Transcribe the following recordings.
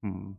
हम्म।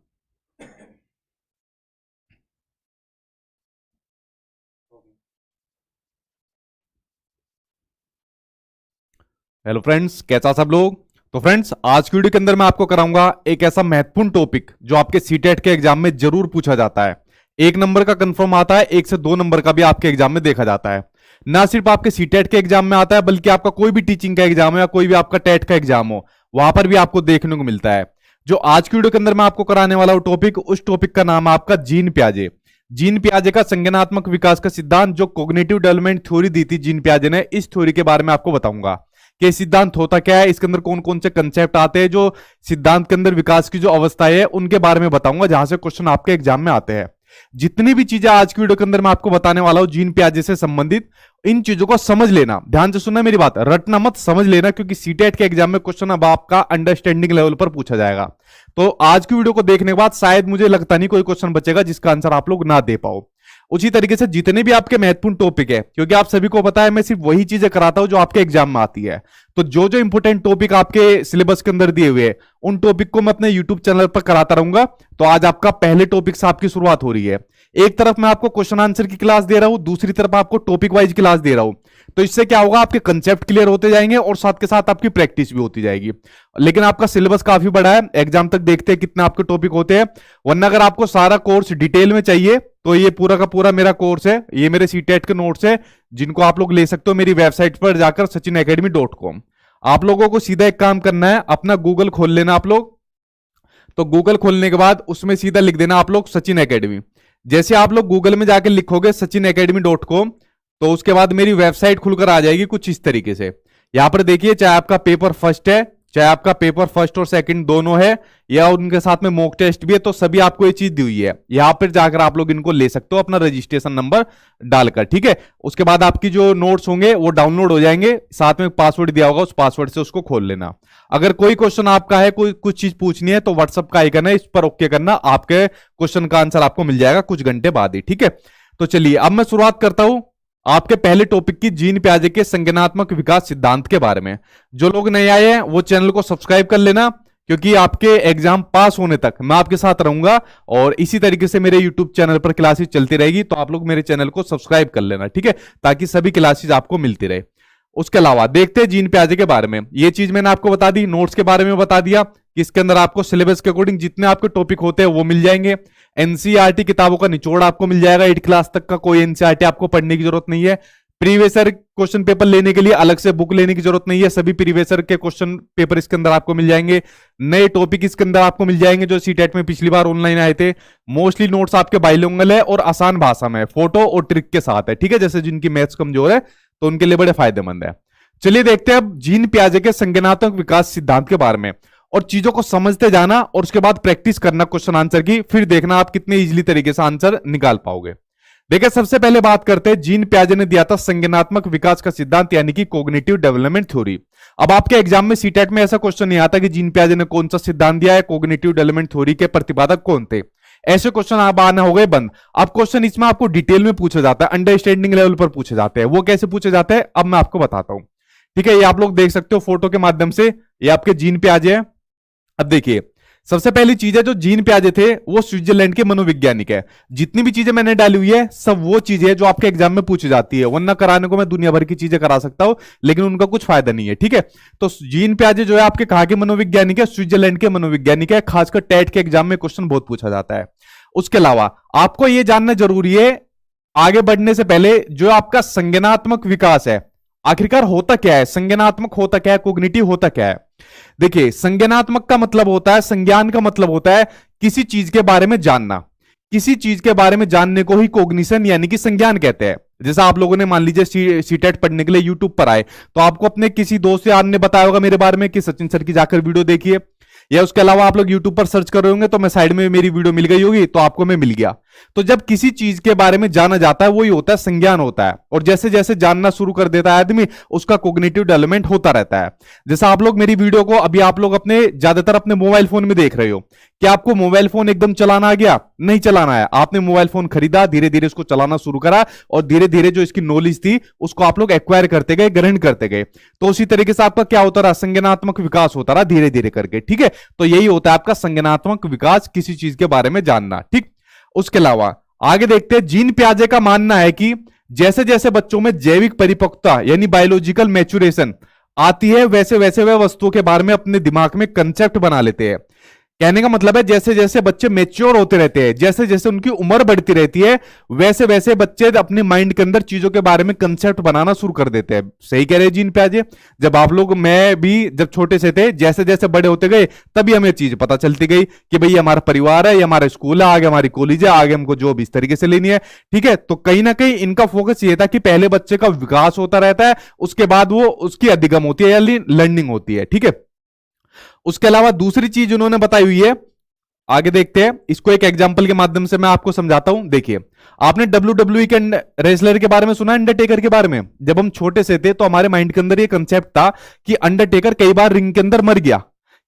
Hello friends, कैसा सब लोग। तो फ्रेंड्स, आज की वीडियो के अंदर मैं आपको कराऊंगा एक ऐसा महत्वपूर्ण टॉपिक जो आपके सीटेट के एग्जाम में जरूर पूछा जाता है। एक नंबर का कंफर्म आता है, 1 से 2 नंबर का भी आपके एग्जाम में देखा जाता है। ना सिर्फ आपके सीटेट के एग्जाम में आता है, बल्कि आपका कोई भी टीचिंग का एग्जाम हो या कोई भी आपका टेट का एग्जाम हो, वहां पर भी आपको देखने को मिलता है। जो आज की वीडियो के अंदर मैं आपको कराने वाला हूं टॉपिक, उस टॉपिक का नाम है आपका जीन पियाजे। जीन पियाजे का संज्ञानात्मक विकास का सिद्धांत, जो कोग्निटिव डेवलपमेंट थ्योरी दी थी जीन पियाजे ने, इस थ्योरी के बारे में आपको बताऊंगा कि सिद्धांत होता क्या है, इसके अंदर कौन कौन से कंसेप्ट आते हैं, जो सिद्धांत के अंदर विकास की जो अवस्थाएं है उनके बारे में बताऊंगा, जहां से क्वेश्चन आपके एग्जाम में आते हैं। जितनी भी चीजें आज की वीडियो के अंदर मैं आपको बताने वाला हूं जीन पियाजे से संबंधित, इन चीजों को समझ लेना, ध्यान से सुनना मेरी बात, रटना मत, समझ लेना, क्योंकि सीटेट के एग्जाम में क्वेश्चन अब आपका अंडरस्टैंडिंग लेवल पर पूछा जाएगा। तो आज की वीडियो को देखने के बाद शायद मुझे लगता नहीं कोई क्वेश्चन बचेगा जिसका आंसर आप लोग ना दे पाओ। उसी तरीके से जितने भी आपके महत्वपूर्ण टॉपिक है, क्योंकि आप सभी को पता है मैं सिर्फ वही चीजें कराता हूं जो आपके एग्जाम में आती है, तो जो जो इंपोर्टेंट टॉपिक आपके सिलेबस के अंदर दिए हुए हैं उन टॉपिक को मैं अपने यूट्यूब चैनल पर कराता रहूंगा। तो आज आपका पहले टॉपिक से आपकी शुरुआत हो रही है। एक तरफ मैं आपको क्वेश्चन आंसर की क्लास दे रहा हूं, दूसरी तरफ आपको टॉपिक वाइज क्लास दे रहा हूं। तो इससे क्या होगा, आपके कंसेप्ट क्लियर होते जाएंगे और साथ के साथ आपकी प्रैक्टिस भी होती जाएगी। लेकिन आपका सिलेबस काफी बड़ा है, एग्जाम तक देखते हैं कितने आपके टॉपिक होते हैं। वरना अगर आपको सारा कोर्स डिटेल में चाहिए तो ये पूरा का पूरा मेरा कोर्स है, ये मेरे सीटेट के नोट्स है, जिनको आप लोग ले सकते हो मेरी वेबसाइट पर जाकर sachinacademy.com। आप लोगों को सीधा एक काम करना है, अपना गूगल खोल लेना आप लोग। तो गूगल खोलने के बाद उसमें सीधा लिख देना आप लोग सचिन एकेडमी। जैसे आप लोग गूगल में जाके लिखोगे sachinacademy.com, तो उसके बाद मेरी वेबसाइट खुलकर आ जाएगी कुछ इस तरीके से। यहां पर देखिए, चाहे आपका पेपर फर्स्ट है, चाहे आपका पेपर फर्स्ट और सेकंड दोनों है, या उनके साथ में मॉक टेस्ट भी है, तो सभी आपको ये चीज दी हुई है। यहां पर जाकर आप लोग इनको ले सकते हो अपना रजिस्ट्रेशन नंबर डालकर, ठीक है। उसके बाद आपकी जो नोट्स होंगे वो डाउनलोड हो जाएंगे, साथ में पासवर्ड दिया होगा, उस पासवर्ड से उसको खोल लेना। अगर कोई क्वेश्चन आपका है, कोई कुछ चीज पूछनी है, तो व्हाट्सअप का आइकन है, इस पर ओके करना, आपके क्वेश्चन का आंसर आपको मिल जाएगा कुछ घंटे बाद ही, ठीक है। तो चलिए अब मैं शुरुआत करता हूं आपके पहले टॉपिक की, जीन पियाजे के संज्ञानात्मक विकास सिद्धांत के बारे में। जो लोग नए आए हैं वो चैनल को सब्सक्राइब कर लेना, क्योंकि आपके एग्जाम पास होने तक मैं आपके साथ रहूंगा और इसी तरीके से मेरे यूट्यूब चैनल पर क्लासेस चलती रहेगी। तो आप लोग मेरे चैनल को सब्सक्राइब कर लेना, ठीक है, ताकि सभी क्लासेस आपको मिलती रहे। उसके अलावा देखते हैं जीन पियाजे के बारे में। ये चीज मैंने आपको बता दी, नोट्स के बारे में बता दिया कि इसके अंदर आपको सिलेबस के अकॉर्डिंग जितने आपके टॉपिक होते हैं वो मिल जाएंगे। एनसीईआरटी किताबों का निचोड़ आपको मिल जाएगा, 8 क्लास तक का कोई एनसीईआरटी आपको पढ़ने की जरूरत नहीं है। प्रीवियसर क्वेश्चन पेपर लेने के लिए अलग से बुक लेने की जरूरत नहीं है, सभी प्रीवियसर के क्वेश्चन पेपर इसके अंदर आपको मिल जाएंगे। नए टॉपिक इसके अंदर आपको मिल जाएंगे जो सीटेट में पिछली बार ऑनलाइन आए थे। मोस्टली नोट्स आपके बाइलिंगुअल है और आसान भाषा में, फोटो और ट्रिक के साथ है, ठीक है। जैसे जिनकी मैथ्स कमजोर है तो उनके लिए बड़े फायदेमंद है। चलिए देखते हैं अब जीन पियाजे के संज्ञानात्मक विकास सिद्धांत के बारे में, और चीजों को समझते जाना और उसके बाद प्रैक्टिस करना क्वेश्चन आंसर की, फिर देखना आप कितने इजीली तरीके से आंसर निकाल पाओगे। देखिए सबसे पहले बात करते हैं, जीन पियाजे ने दिया था संज्ञानात्मक विकास का सिद्धांत, यानी कि कॉग्निटिव डेवलपमेंट थ्योरी। अब आपके एग्जाम में सीटेट में ऐसा क्वेश्चन नहीं आता कि जीन पियाजे ने कौन सा सिद्धांत दिया है, कॉग्निटिव डेवलपमेंट थ्योरी के प्रतिपादक कौन थे, ऐसे क्वेश्चन आप आना हो गए बंद। अब क्वेश्चन इसमें आपको डिटेल में पूछा जाता है, अंडरस्टैंडिंग लेवल पर पूछे जाते हैं। वो कैसे पूछे जाते हैं अब मैं आपको बताता हूं, ठीक है। ये आप लोग देख सकते हो फोटो के माध्यम से, ये आपके जीन पियाजे है। अब देखिए सबसे पहली चीज है, जो जीन पियाजे थे वो स्विट्जरलैंड के मनोवैज्ञानिक है। जितनी भी चीजें मैंने डाली हुई है सब वो चीजें जो आपके एग्जाम में पूछी जाती है, वरना कराने को मैं दुनिया भर की चीजें करा सकता हूं, लेकिन उनका कुछ फायदा नहीं है, ठीक है। तो जीन पियाजे जो है आपके कहा के मनोवैज्ञानिक है, स्विट्जरलैंड के मनोवैज्ञानिक है। खासकर टेट के एग्जाम में क्वेश्चन बहुत पूछा जाता है। उसके अलावा आपको यह जानना जरूरी है आगे बढ़ने से पहले, जो आपका संज्ञानात्मक विकास है आखिरकार होता क्या है, संज्ञानात्मक होता क्या है, कॉग्निटिव होता क्या है। देखिए संज्ञानात्मक का मतलब होता है, संज्ञान का मतलब होता है किसी चीज के बारे में जानना। किसी चीज के बारे में जानने को ही कॉग्निशन यानी कि संज्ञान कहते हैं। जैसा आप लोगों ने मान लीजिए सीटेट पढ़ने के लिए यूट्यूब पर आए, तो आपको अपने किसी दोस्त यार ने बताया होगा मेरे बारे में कि सचिन सर की जाकर वीडियो देखिए, या उसके अलावा आप लोग यूट्यूब पर सर्च कर रहे होंगे तो मैं साइड में मेरी वीडियो मिल गई होगी तो आपको मैं मिल गया। तो जब किसी चीज के बारे में जाना जाता है वही होता है संज्ञान होता है, और जैसे जैसे जानना शुरू कर देता है आदमी उसका कोग्निटिव डेवलपमेंट होता रहता है। जैसा आप लोग मेरी वीडियो को अभी आप लोग अपने ज्यादातर अपने मोबाइल फोन में देख रहे हो, क्या आपको मोबाइल फोन एकदम चलाना आ गया? नहीं चलाना है। आपने मोबाइल फोन खरीदा, धीरे धीरे उसको चलाना शुरू करा और धीरे धीरे जो इसकी नॉलेज थी उसको आप लोग एक्वायर करते गए, ग्रहण करते गए। तो उसी तरीके से आपका क्या होता रहा? संज्ञानात्मक विकास होता रहा धीरे धीरे करके। ठीक है, तो यही होता है आपका संज्ञानात्मक विकास, किसी चीज के बारे में जानना। ठीक, उसके अलावा आगे देखते हैं, जीन पियाजे का मानना है कि जैसे जैसे बच्चों में जैविक परिपक्वता यानी बायोलॉजिकल मैच्योरेशन आती है वैसे वैसे वे वस्तुओं के बारे में अपने दिमाग में कंसेप्ट बना लेते हैं। कहने का मतलब है जैसे जैसे बच्चे मैच्योर होते रहते हैं, जैसे जैसे उनकी उम्र बढ़ती रहती है वैसे वैसे बच्चे अपने माइंड के अंदर चीजों के बारे में कंसेप्ट बनाना शुरू कर देते हैं। सही कह रहे हैं जीन पियाजे। जब आप लोग, मैं भी जब छोटे से थे, जैसे जैसे बड़े होते गए तभी हमें चीज पता चलती गई कि भाई हमारा परिवार है, हमारा स्कूल है, आगे हमारी कॉलेज है, आगे हमको जॉब इस तरीके से लेनी है। ठीक है, तो कहीं ना कहीं इनका फोकस ये था कि पहले बच्चे का विकास होता रहता है, उसके बाद वो उसकी अधिगम होती है या लर्निंग होती है। ठीक है, उसके अलावा दूसरी चीज उन्होंने बताई हुई है, आगे देखते हैं इसको एक एग्जांपल के माध्यम से मैं आपको समझाता हूं। देखिए, आपने WWE के रेसलर के बारे में सुना, अंडरटेकर के बारे में? जब हम छोटे से थे तो हमारे माइंड के अंदर ये कंसेप्ट था कि अंडरटेकर कई बार रिंग के अंदर मर गया।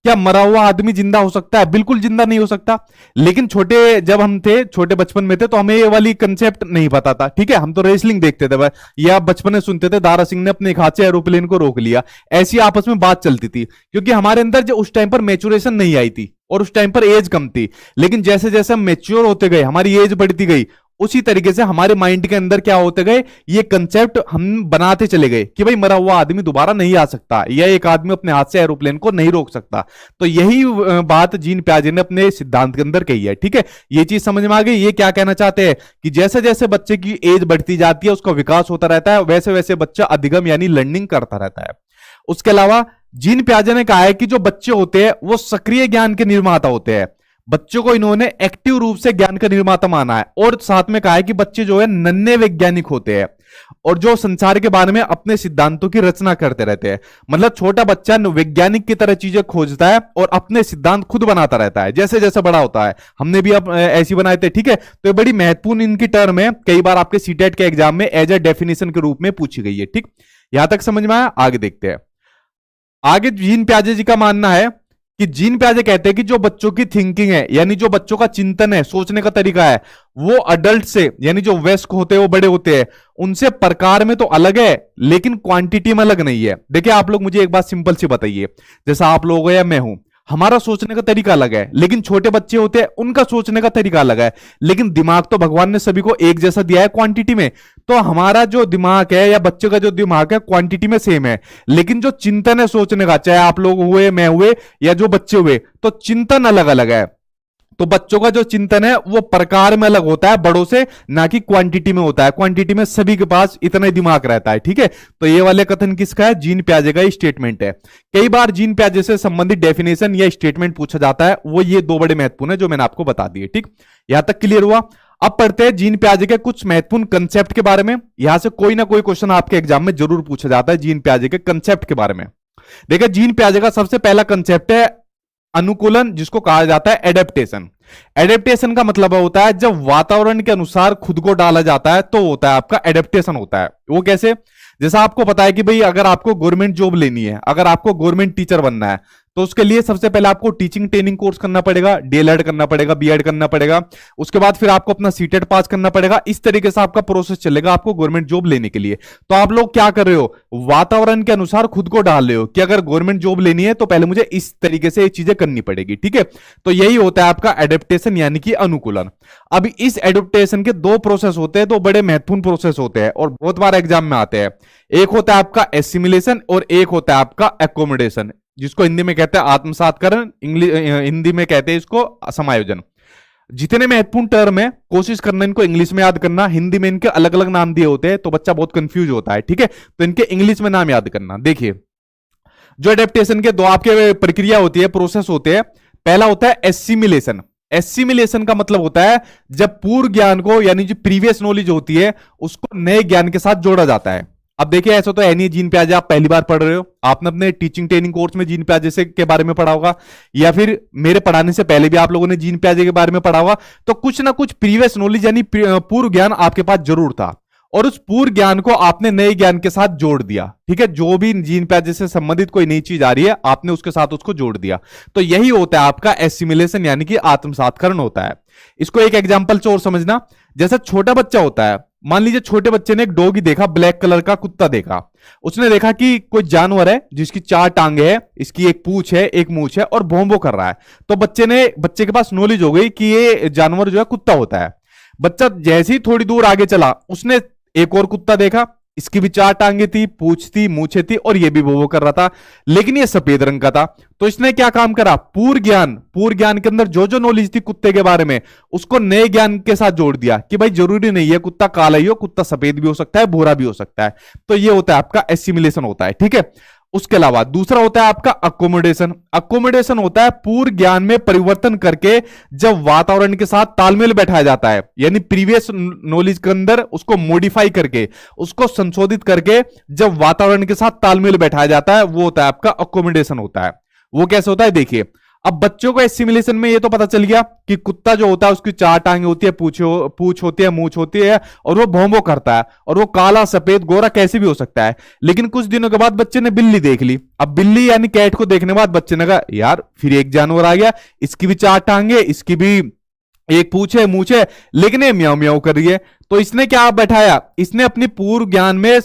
क्या मरा हुआ आदमी जिंदा हो सकता है? बिल्कुल जिंदा नहीं हो सकता। लेकिन छोटे जब हम थे, छोटे बचपन में थे, तो हमें ये वाली कंसेप्ट नहीं पता था। ठीक है, हम तो रेसलिंग देखते थे या बचपन में सुनते थे दारा सिंह ने अपने एक हाथ से एरोप्लेन को रोक लिया, ऐसी आपस में बात चलती थी, क्योंकि हमारे अंदर जो उस टाइम पर मैच्योरेशन नहीं आई थी और उस टाइम पर एज कम थी। लेकिन जैसे जैसे हम मैच्योर होते गए, हमारी एज बढ़ती गई, उसी तरीके से हमारे माइंड के अंदर क्या होते गए, ये कंसेप्ट हम बनाते चले गए कि भाई मरा हुआ आदमी दोबारा नहीं आ सकता, या एक आदमी अपने हाथ से एरोप्लेन को नहीं रोक सकता। तो यही बात जीन पियाजे ने अपने सिद्धांत के अंदर कही है। ठीक है, ये चीज समझ में आ गई। ये क्या कहना चाहते हैं कि जैसे जैसे बच्चे की एज बढ़ती जाती है, उसका विकास होता रहता है, वैसे वैसे बच्चा अधिगम यानी लर्निंग करता रहता है। उसके अलावा जीन पियाजे ने कहा है कि जो बच्चे होते हैं वो सक्रिय ज्ञान के निर्माता होते हैं। बच्चों को इन्होंने एक्टिव रूप से ज्ञान का निर्माता माना है, और साथ में कहा है कि बच्चे जो है नन्हे वैज्ञानिक होते हैं और जो संसार के बारे में अपने सिद्धांतों की रचना करते रहते हैं। मतलब छोटा बच्चा वैज्ञानिक की तरह चीजें खोजता है और अपने सिद्धांत खुद बनाता रहता है जैसे जैसे बड़ा होता है। हमने भी अब ऐसी बनाए थे। ठीक है, तो ये बड़ी महत्वपूर्ण इनकी टर्म है, कई बार आपके सीटेट के एग्जाम में एज ए डेफिनेशन के रूप में पूछी गई है। ठीक, यहां तक समझ में आया? आगे देखते हैं। आगे जीन पियाजे जी का मानना है कि जीन पियाजे कहते हैं कि जो बच्चों की थिंकिंग है, यानी जो बच्चों का चिंतन है, सोचने का तरीका है, वो अडल्ट से, यानी जो वयस्क होते हैं, वो बड़े होते हैं, उनसे प्रकार में तो अलग है लेकिन क्वांटिटी में अलग नहीं है। देखिए, आप लोग मुझे एक बात सिंपल सी बताइए, जैसा आप लोग हो या मैं हूं, हमारा सोचने का तरीका अलग है, लेकिन छोटे बच्चे होते हैं उनका सोचने का तरीका अलग है। लेकिन दिमाग तो भगवान ने सभी को एक जैसा दिया है क्वांटिटी में। तो हमारा जो दिमाग है या बच्चे का जो दिमाग है क्वांटिटी में सेम है, लेकिन जो चिंतन है सोचने का, चाहे आप लोग हुए, मैं हुए या जो बच्चे हुए, तो चिंतन अलग अलग है। तो बच्चों का जो चिंतन है वो प्रकार में अलग होता है बड़ों से, ना कि क्वांटिटी में होता है। क्वांटिटी में सभी के पास इतना ही दिमाग रहता है। ठीक है, तो ये वाले कथन किसका है? जीन पियाजे का स्टेटमेंट है। कई बार जीन पियाजे से संबंधित डेफिनेशन या स्टेटमेंट पूछा जाता है, वो ये दो बड़े महत्वपूर्ण है जो मैंने आपको बता दिए। ठीक, यहां तक क्लियर हुआ? अब पढ़ते हैं जीन पियाजे के कुछ महत्वपूर्ण कंसेप्ट के बारे में। यहां से कोई ना कोई क्वेश्चन आपके एग्जाम में जरूर पूछा जाता है जीन पियाजे के कंसेप्ट के बारे में। देखिए, जीन पियाजे का सबसे पहला कंसेप्ट है अनुकूलन, जिसको कहा जाता है एडेप्टेशन। एडेप्टेशन का मतलब होता है जब वातावरण के अनुसार खुद को डाला जाता है तो होता है आपका एडेप्टेशन होता है। वो कैसे? जैसा आपको पता है कि भाई अगर आपको गवर्नमेंट जॉब लेनी है, अगर आपको गवर्नमेंट टीचर बनना है, तो उसके लिए सबसे पहले आपको टीचिंग ट्रेनिंग कोर्स करना पड़ेगा, डीएलएड करना पड़ेगा, बीएड करना पड़ेगा, उसके बाद फिर आपको अपना सीटेट पास करना पड़ेगा। इस तरीके से आपका प्रोसेस चलेगा आपको गवर्नमेंट जॉब लेने के लिए। तो आप लोग क्या कर रहे हो? वातावरण के अनुसार खुद को डाल रहे हो कि अगर गवर्नमेंट जॉब लेनी है तो पहले मुझे इस तरीके से ये चीजें करनी पड़ेगी। ठीक है, तो यही होता है आपका एडेप्टेशन यानी कि अनुकूलन। अब इस एडेप्टेशन के दो प्रोसेस होते हैं, दो बड़े महत्वपूर्ण प्रोसेस होते हैं और बहुत बार एग्जाम में आते हैं। एक होता है आपका एसिमिलेशन और एक होता है आपका एकोमोडेशन, जिसको हिंदी में कहते हैं आत्मसातकरण, हिंदी में कहते हैं इसको समायोजन। जितने महत्वपूर्ण टर्म है कोशिश करना इनको इंग्लिश में याद करना, हिंदी में इनके अलग अलग नाम दिए होते हैं तो बच्चा बहुत कंफ्यूज होता है। ठीक है, तो इनके इंग्लिश में नाम याद करना। देखिए, जो एडेप्टेशन के दो आपके प्रक्रिया होती है, प्रोसेस होते हैं। पहला होता है एसिमिलेशन। एसिमिलेशन का मतलब होता है जब पूर्व ज्ञान को, यानी जो प्रीवियस नॉलेज होती है, उसको नए ज्ञान के साथ जोड़ा जाता है। अब देखिए ऐसा तो है नहीं जीन प्याजे आप पहली बार पढ़ रहे हो, आपने अपने टीचिंग ट्रेनिंग कोर्स में जीन प्याजे से के बारे में पढ़ा होगा, या फिर मेरे पढ़ाने से पहले भी आप लोगों ने जीन प्याजे के बारे में पढ़ा होगा। तो कुछ ना कुछ प्रीवियस नॉलेज यानी पूर्व ज्ञान आपके पास जरूर था, और उस पूर्व ज्ञान को आपने नए ज्ञान के साथ जोड़ दिया। ठीक है, जो भी जीन प्याजे से संबंधित कोई नई चीज आ रही है आपने उसके साथ उसको जोड़ दिया। तो यही होता है आपका एसिमिलेशन यानी कि आत्मसातकरण होता है। इसको एक एग्जांपल से और समझना, जैसा छोटा बच्चा होता है, मान लीजिए छोटे बच्चे ने एक डॉगी देखा, ब्लैक कलर का कुत्ता देखा। उसने देखा कि कोई जानवर है जिसकी 4 टांगे है, इसकी एक पूंछ है, एक मूंछ है और भौंभो कर रहा है। तो बच्चे के पास नॉलेज हो गई कि ये जानवर जो है कुत्ता होता है। बच्चा जैसे ही थोड़ी दूर आगे चला, उसने एक और कुत्ता देखा, इसकी भी 4 टांगे थी, पूंछ थी, मूछे थी और ये भी भौंभो कर रहा था, लेकिन ये सफेद रंग का था। तो इसने क्या काम करा, पूर्व ज्ञान के अंदर जो जो नॉलेज थी कुत्ते के बारे में उसको नए ज्ञान के साथ जोड़ दिया कि भाई जरूरी नहीं है कुत्ता काला ही हो, कुत्ता सफेद भी हो सकता है, भूरा भी हो सकता है। तो ये होता है आपका एसिमिलेशन होता है। ठीक है, उसके अलावा दूसरा होता है आपका अकोमोडेशन। अकोमोडेशन होता है पूर्व ज्ञान में परिवर्तन करके जब वातावरण के साथ तालमेल बैठाया जाता है, यानी प्रीवियस नॉलेज के अंदर उसको मॉडिफाई करके, उसको संशोधित करके जब वातावरण के साथ तालमेल बैठाया जाता है, वो होता है आपका अकोमोडेशन होता है। वो कैसे होता है देखिए, अब बच्चों को एसिमिलेशन में ये तो पता चल गया कि कुत्ता जो होता है उसकी 4 टांगे होती है, पूंछ होती है, मूंछ होती है और वो भौंभो करता है, और वो काला सफेद गोरा कैसे भी हो सकता है। लेकिन कुछ दिनों के बाद बच्चे ने बिल्ली देख ली। अब बिल्ली यानी कैट को देखने के बाद बच्चे ने कहा यार फिर एक जानवर आ गया, इसकी भी 4 टांगे, इसकी भी एक पूंछ है, मूंछ है, लेकिन ये म्याऊं म्याऊं कर रही है। तो इसने क्या बैठाया, इसने अपनी पूर्व ज्ञान में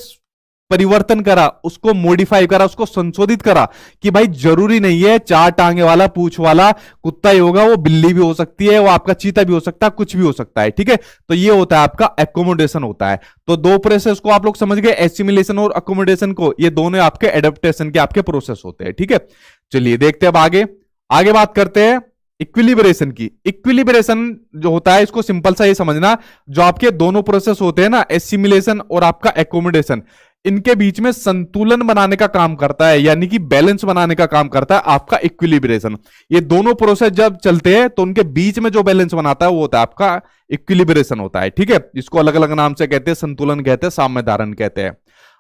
परिवर्तन करा, उसको मॉडिफाई करा, उसको संशोधित करा कि भाई जरूरी नहीं है 4 टांगे वाला पूंछ वाला कुत्ता ही होगा, वो बिल्ली भी हो सकती है, वो आपका चीता भी हो सकता है, कुछ भी हो सकता है। ठीक है, तो ये होता है आपका एकोमोडेशन होता है। तो 2 प्रोसेस को आप लोग समझ गए, एसिमिलेशन और अकोमोडेशन को, ये दोनों आपके एडेप्टेशन के आपके प्रोसेस होते हैं। ठीक है, चलिए देखते हैं अब आगे बात करते हैं इक्विलिब्रेशन की। इक्विलिब्रेशन जो होता है इसको सिंपल सा ये समझना, जो आपके दोनों प्रोसेस होते हैं ना, एसिमिलेशन और आपका एकोमोडेशन, इनके बीच में संतुलन बनाने का काम करता है, यानी कि बैलेंस बनाने का काम करता है आपका इक्विलिब्रेशन। ये दोनों प्रोसेस जब चलते हैं तो उनके बीच में जो बैलेंस बनाता है वो होता है आपका इक्विलिब्रेशन होता है। ठीक है, इसको अलग अलग नाम से कहते हैं, संतुलन कहते हैं, साम्य धारण कहते हैं।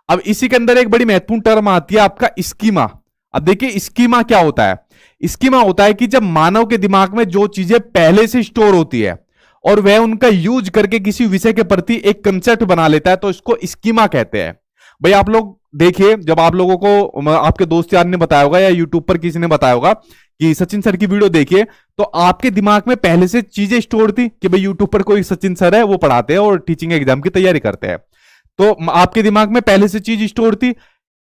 अब इसी के अंदर एक बड़ी महत्वपूर्ण टर्म आती है आपका स्कीमा। अब देखिए स्कीमा क्या होता है, स्कीमा होता है कि जब मानव के दिमाग में जो चीजें पहले से स्टोर होती है और वह उनका यूज करके किसी विषय के प्रति एक कंसेप्ट बना लेता है, तो इसको स्कीमा कहते हैं। भाई आप लोग देखिए, जब आप लोगों को आपके दोस्त यार ने बताया होगा या यूट्यूब पर किसी ने बताया होगा कि सचिन सर की वीडियो देखिए, तो आपके दिमाग में पहले से चीजें स्टोर थी कि भाई यूट्यूब पर कोई सचिन सर है, वो पढ़ाते हैं और टीचिंग एग्जाम की तैयारी करते हैं, तो आपके दिमाग में पहले से चीज स्टोर थी।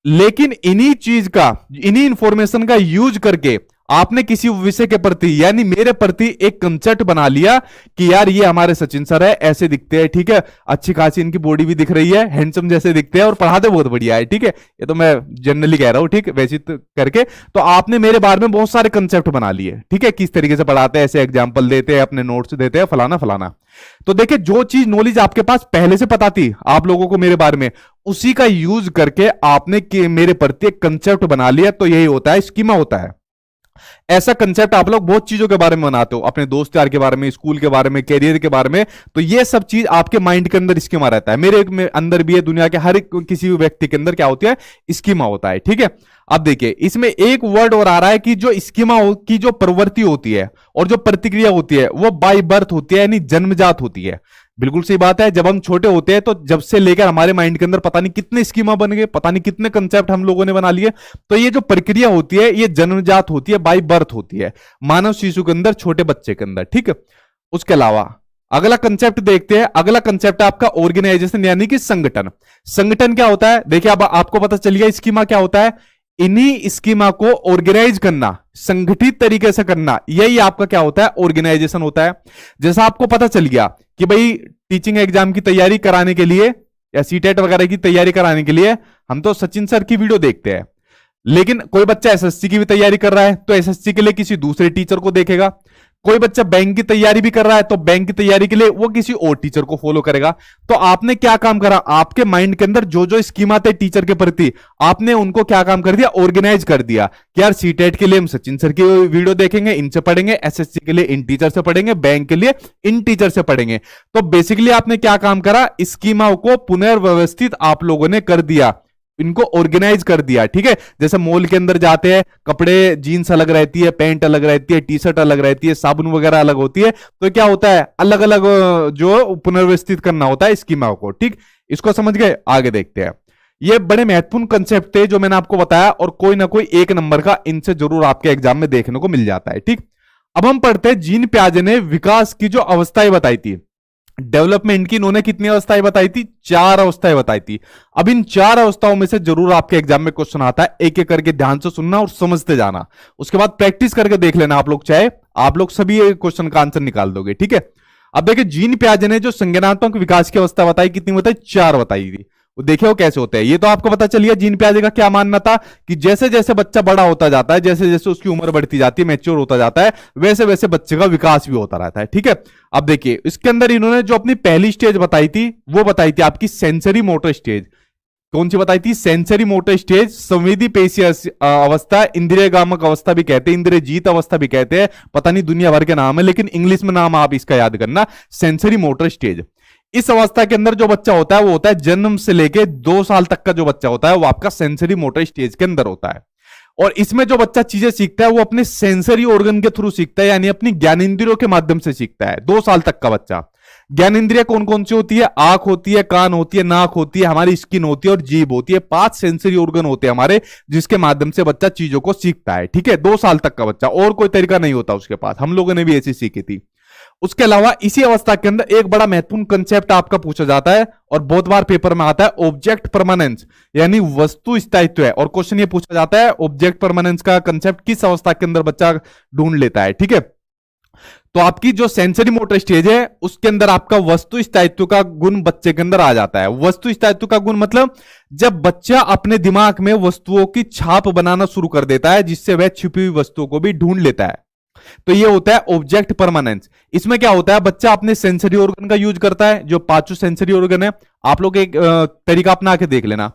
लेकिन इन्हीं इंफॉर्मेशन का यूज करके आपने किसी विषय के प्रति यानी मेरे प्रति एक कंसेप्ट बना लिया कि यार ये हमारे सचिन सर है, ऐसे दिखते हैं, ठीक है, अच्छी खासी इनकी बॉडी भी दिख रही है, हैंडसम जैसे दिखते हैं और पढ़ाते बहुत बढ़िया है। ठीक है, ये तो मैं जनरली कह रहा हूं, ठीक, वैसे करके तो आपने मेरे बारे में बहुत सारे कंसेप्ट बना लिए। ठीक है, किस तरीके से पढ़ाते हैं, ऐसे एग्जाम्पल देते हैं, अपने नोट्स देते हैं, फलाना फलाना। तो देखिए जो चीज नॉलेज आपके पास पहले से पता थी आप लोगों को मेरे बारे में, उसी का यूज करके आपने मेरे प्रति एक कंसेप्ट बना लिया, तो यही होता है स्कीमा होता है। ऐसा कंसेप्ट आप लोग बहुत चीजों के बारे में बनाते हो, अपने दोस्त यार के बारे में, स्कूल के बारे में, कैरियर के बारे में, तो ये सब चीज आपके माइंड के अंदर स्कीमा रहता है। मेरे अंदर भी है, दुनिया के हर किसी व्यक्ति के अंदर क्या होती है, स्कीमा होता है। ठीक है, अब देखिए इसमें एक वर्ड और आ रहा है कि जो स्कीमा की जो प्रवृत्ति होती है और जो प्रतिक्रिया होती है वो बाय बर्थ होती है, यानी जन्मजात होती है। बिल्कुल सही बात है, जब हम छोटे होते हैं तो जब से लेकर हमारे माइंड के अंदर पता नहीं कितने स्कीमा बन गए, पता नहीं कितने कंसेप्ट हम लोगों ने बना लिए। तो ये जो प्रक्रिया होती है ये जन्मजात होती है, बाय बर्थ होती है मानव शिशु के अंदर, छोटे बच्चे के अंदर। ठीक है, उसके अलावा अगला कंसेप्ट देखते हैं। अगला कंसेप्ट आपका ऑर्गेनाइजेशन यानी कि संगठन। संगठन क्या होता है, देखिए अब आपको पता चल गया स्कीमा क्या होता है। इन्हीं स्कीमा को ऑर्गेनाइज करना, संगठित तरीके से करना, यही आपका क्या होता है, ऑर्गेनाइजेशन होता है। जैसा आपको पता चल गया कि भाई टीचिंग एग्जाम की तैयारी कराने के लिए या सीटेट वगैरह की तैयारी कराने के लिए हम तो सचिन सर की वीडियो देखते हैं, लेकिन कोई बच्चा एसएससी की भी तैयारी कर रहा है तो एसएससी के लिए किसी दूसरे टीचर को देखेगा। कोई बच्चा बैंक की तैयारी भी कर रहा है तो बैंक की तैयारी के लिए वो किसी और टीचर को फॉलो करेगा। तो आपने क्या काम करा, आपके माइंड के अंदर जो जो स्कीम आते टीचर के प्रति, आपने उनको क्या काम कर दिया, ऑर्गेनाइज कर दिया कि यार सीटेट के लिए हम सचिन सर की वीडियो देखेंगे, इनसे पढ़ेंगे, एसएससी के लिए इन टीचर से पढ़ेंगे, बैंक के लिए इन टीचर से पढ़ेंगे। तो बेसिकली आपने क्या काम करा, स्कीमा को पुनर्व्यवस्थित आप लोगों ने कर दिया, इनको ऑर्गेनाइज कर दिया। ठीक है, जैसे मॉल के अंदर जाते हैं, कपड़े जीन्स अलग रहती है, पैंट अलग रहती है, टी शर्ट अलग रहती है, साबुन वगैरह अलग होती है, तो क्या होता है अलग अलग जो पुनर्व्यवस्थित करना होता है स्कीमा को। ठीक, इसको समझ गए, आगे देखते हैं। ये बड़े महत्वपूर्ण कंसेप्ट थे जो मैंने आपको बताया, और कोई ना कोई एक नंबर का इनसे जरूर आपके एग्जाम में देखने को मिल जाता है। ठीक, अब हम पढ़ते हैं जीन पियाजे ने विकास की जो अवस्थाएं बताई थी, डेवलपमेंट की, इन्होंने कितनी अवस्थाएं बताई थी, 4 अवस्थाएं बताई थी। अब इन 4 अवस्थाओं में से जरूर आपके एग्जाम में क्वेश्चन आता है, एक एक करके ध्यान से सुनना और समझते जाना, उसके बाद प्रैक्टिस करके देख लेना आप लोग, चाहे आप लोग सभी क्वेश्चन का आंसर निकाल दोगे। ठीक है, अब देखिए जीन पियाजे ने जो संज्ञानात्मक विकास की अवस्था बताई, कितनी बताई, 4 बताई थी। देखिए वो कैसे होते हैं, ये तो आपको पता चलिए जीन पियाजे का क्या मानना था कि जैसे जैसे बच्चा बड़ा होता जाता है, जैसे जैसे उसकी उम्र बढ़ती जाती है, मैच्योर होता जाता है, वैसे वैसे बच्चे का विकास भी होता रहता है। ठीक है, अब देखिए इसके अंदर इन्होंने जो अपनी पहली स्टेज बताई थी, वो बताई थी आपकी सेंसरी मोटर स्टेज। कौन सी बताई थी, सेंसरी मोटर स्टेज, संवेदी पेशीय अवस्था, इंद्रिय गामक अवस्था भी कहते हैं, इंद्रिय जीत अवस्था भी कहते हैं, पता नहीं दुनिया भर के नाम है, लेकिन इंग्लिश में नाम आप इसका याद करना, सेंसरी मोटर स्टेज। इस अवस्था के अंदर जो बच्चा होता है वो होता है जन्म से लेके 2 साल तक का जो बच्चा होता है वो आपका सेंसरी मोटर स्टेज के अंदर होता है। और इसमें जो बच्चा चीजें सीखता है वो अपने सेंसरी ऑर्गन के थ्रू सीखता है, यानी अपनी ज्ञानेंद्रियों के माध्यम से सीखता है। 2 साल तक का बच्चा, ज्ञानेंद्रिय कौन कौन सी होती है, आंख होती है, कान होती है, नाक होती है, हमारी स्किन होती है और जीभ होती है। 5 सेंसरी ऑर्गन होते हैं हमारे, जिसके माध्यम से बच्चा चीजों को सीखता है। ठीक है, 2 साल तक का बच्चा, और कोई तरीका नहीं होता उसके पास, हम लोगों ने भी ऐसी सीखी थी। उसके अलावा इसी अवस्था के अंदर एक बड़ा महत्वपूर्ण कंसेप्ट आपका पूछा जाता है और बहुत बार पेपर में आता है, ऑब्जेक्ट परमानेंस, यानी वस्तु स्थायित्व है। और क्वेश्चन ये पूछा जाता है ऑब्जेक्ट परमानेंस का कंसेप्ट किस अवस्था के अंदर बच्चा ढूंढ लेता है। ठीक है, तो आपकी जो सेंसरी मोटर स्टेज है उसके अंदर आपका वस्तु स्थायित्व का गुण बच्चे के अंदर आ जाता है। वस्तु स्थायित्व का गुण मतलब जब बच्चा अपने दिमाग में वस्तुओं की छाप बनाना शुरू कर देता है, जिससे वह छिपी हुई वस्तुओं को भी ढूंढ लेता है, तो ये होता है ऑब्जेक्ट परमानेंस। इसमें क्या होता है, बच्चा अपने सेंसरी ऑर्गन का यूज करता है, जो 5 सेंसरी ऑर्गन है। आप लोग एक तरीका अपना के देख लेना,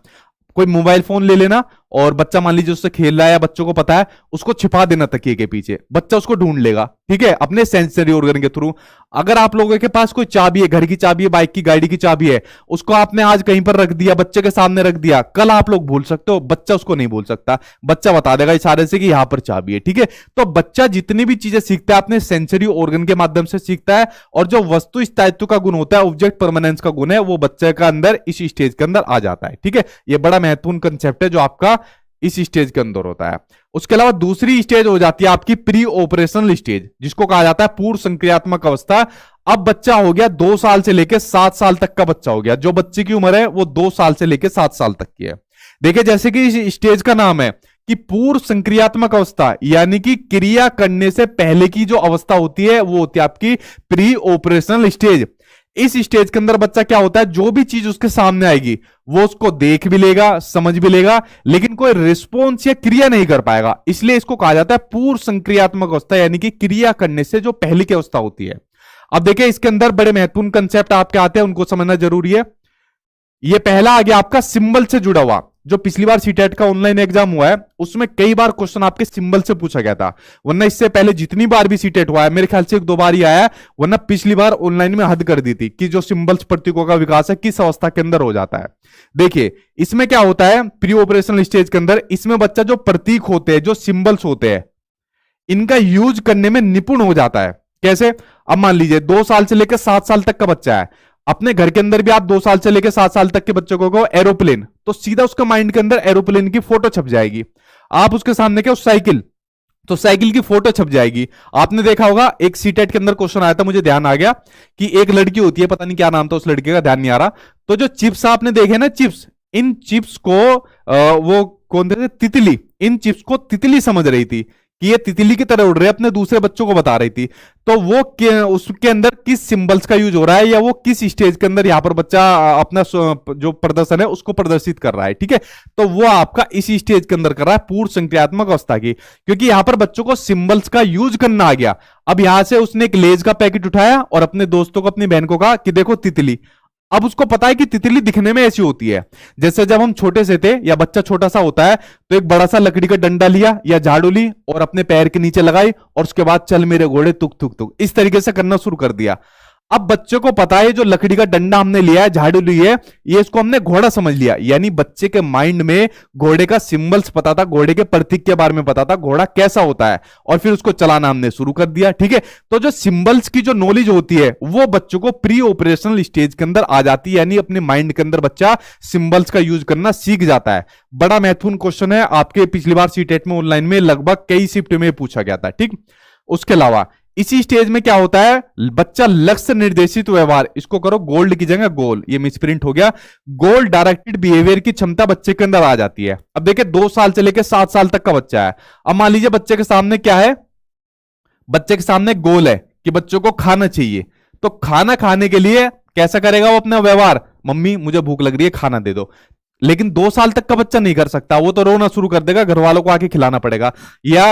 कोई मोबाइल फोन ले लेना और बच्चा मान लीजिए उससे खेल रहा है या बच्चों को पता है, उसको छिपा देना तकिए के पीछे, बच्चा उसको ढूंढ लेगा। ठीक है, अपने सेंसरी ऑर्गन के थ्रू। अगर आप लोगों के पास कोई चाबी है, घर की चाबी है, बाइक की, गाड़ी की चाबी है, उसको आपने आज कहीं पर रख दिया, बच्चे के सामने रख दिया, कल आप लोग भूल सकते हो, बच्चा उसको नहीं भूल सकता, बच्चा बता देगा इशारे से कि यहां पर चाबी है। ठीक है, तो बच्चा जितनी भी चीजें सीखता है अपने सेंसरी ऑर्गन के माध्यम से सीखता है, और जो वस्तु स्थायित्व का गुण होता है, ऑब्जेक्ट परमानेंस का गुण है, वो बच्चे का अंदर इस स्टेज के अंदर आ जाता है। ठीक है, ये बड़ा महत्वपूर्ण कंसेप्ट है जो आपका इस स्टेज के अंदर होता है। उसके अलावा दूसरी स्टेज हो जाती है आपकी प्री ऑपरेशनल स्टेज, जिसको कहा जाता है पूर्व संक्रियात्मक अवस्था। अब बच्चा हो गया 2 साल से लेकर 7 साल तक का बच्चा हो गया, जो बच्चे की उम्र है वो 2 साल से लेकर 7 साल तक की है। देखिए जैसे कि इस स्टेज का नाम है कि पूर्व संक्रियात्मक अवस्था, यानी कि क्रिया करने से पहले की जो अवस्था होती है वो होती है आपकी प्री ऑपरेशनल स्टेज। इस स्टेज के अंदर बच्चा क्या होता है, जो भी चीज उसके सामने आएगी वो उसको देख भी लेगा, समझ भी लेगा, लेकिन कोई रिस्पॉन्स या क्रिया नहीं कर पाएगा। इसलिए इसको कहा जाता है पूर्व संक्रियात्मक अवस्था, यानी कि क्रिया करने से जो पहले की अवस्था होती है। अब देखिए इसके अंदर बड़े महत्वपूर्ण कंसेप्ट आपके आते हैं, उनको समझना जरूरी है। ये पहला आ गया आपका सिंबल से जुड़ा हुआ। जो पिछली बार सीटेट का ऑनलाइन एग्जाम हुआ है उसमें कई बार क्वेश्चन आपके सिंबल से पूछा गया था, वरना इससे पहले जितनी बार भी सीटेट हुआ है मेरे ख्याल से 1-2 बार ही आया है, वरना पिछली बार ऑनलाइन में हद कर दी थी कि जो सिंबल्स प्रतीकों का विकास है किस अवस्था के अंदर हो जाता है। देखिए इसमें क्या होता है प्री ऑपरेशनल स्टेज के अंदर, इसमें बच्चा जो प्रतीक होते हैं, जो सिंबल्स होते हैं, इनका यूज करने में निपुण हो जाता है। कैसे, अब मान लीजिए 2 साल से लेकर 7 साल तक का बच्चा है, अपने घर के अंदर भी आप 2 साल से लेकर 7 साल तक के बच्चों को एरोप्लेन, तो सीधा उसका माइंड के अंदर एरोप्लेन की फोटो छप जाएगी। आप उसके सामने क्या साइकिल, तो साइकिल की फोटो छप जाएगी। आपने देखा होगा एक सीटेट के अंदर क्वेश्चन आया था, मुझे ध्यान आ गया कि एक लड़की होती है, पता नहीं क्या नाम था उस लड़के का, ध्यान नहीं आ रहा। तो जो चिप्स आपने देखे ना, चिप्स, इन चिप्स को वो कौन थे, तितली, इन चिप्स को तितली समझ रही थी कि ये तितली की तरह उड़ रहे, अपने दूसरे बच्चों को बता रही थी। तो वो उसके अंदर किस सिंबल्स का यूज हो रहा है, या वो किस स्टेज के अंदर यहाँ पर बच्चा अपना जो प्रदर्शन है उसको प्रदर्शित कर रहा है, ठीक है। तो वो आपका इसी स्टेज के अंदर कर रहा है, पूर्ण संक्रियात्मक अवस्था की, क्योंकि यहां पर बच्चों को सिंबल्स का यूज करना आ गया। अब यहां से उसने एक लेज का पैकेट उठाया और अपने दोस्तों को, अपनी बहन को कहा कि देखो तितली। अब उसको पता है कि तितली दिखने में ऐसी होती है, जैसे जब हम छोटे से थे या बच्चा छोटा सा होता है तो एक बड़ा सा लकड़ी का डंडा लिया या झाड़ू ली और अपने पैर के नीचे लगाई और उसके बाद चल मेरे घोड़े तुक तुक तुक, इस तरीके से करना शुरू कर दिया। अब बच्चे को पता है जो लकड़ी का डंडा हमने लिया है, झाड़ू ली है, ये इसको हमने घोड़ा समझ लिया, यानी बच्चे के माइंड में घोड़े का सिंबल्स पता था, घोड़े के प्रतीक के बारे में पता था, घोड़ा कैसा होता है, और फिर उसको चलाना हमने शुरू कर दिया, ठीक है। तो जो सिंबल्स की जो नॉलेज होती है वो बच्चों को प्री ऑपरेशनल स्टेज के अंदर आ जाती है, यानी अपने माइंड के अंदर बच्चा सिंबल्स का यूज करना सीख जाता है। बड़ा महत्वपूर्ण क्वेश्चन है, आपके पिछली बार सीटेट में ऑनलाइन में लगभग कई शिफ्ट में पूछा गया था, ठीक। उसके अलावा इसी स्टेज में क्या होता है, बच्चा लक्ष्य निर्देशित व्यवहार, इसको करो गोल्ड की जगह गोल, ये मिसप्रिंट हो गया, गोल डायरेक्टेड बिहेवियर की क्षमता बच्चे के अंदर आ जाती है। अब देखिए 2 साल से लेकर 7 साल तक का बच्चा है। अब मान लीजिए बच्चे के सामने क्या है, बच्चे के सामने गोल है कि बच्चों को खाना चाहिए, तो खाना खाने के लिए कैसा करेगा वो अपना व्यवहार, मम्मी मुझे भूख लग रही है खाना दे दो। लेकिन 2 साल तक का बच्चा नहीं कर सकता, वो तो रोना शुरू कर देगा, घर वालों को आके खिलाना पड़ेगा। या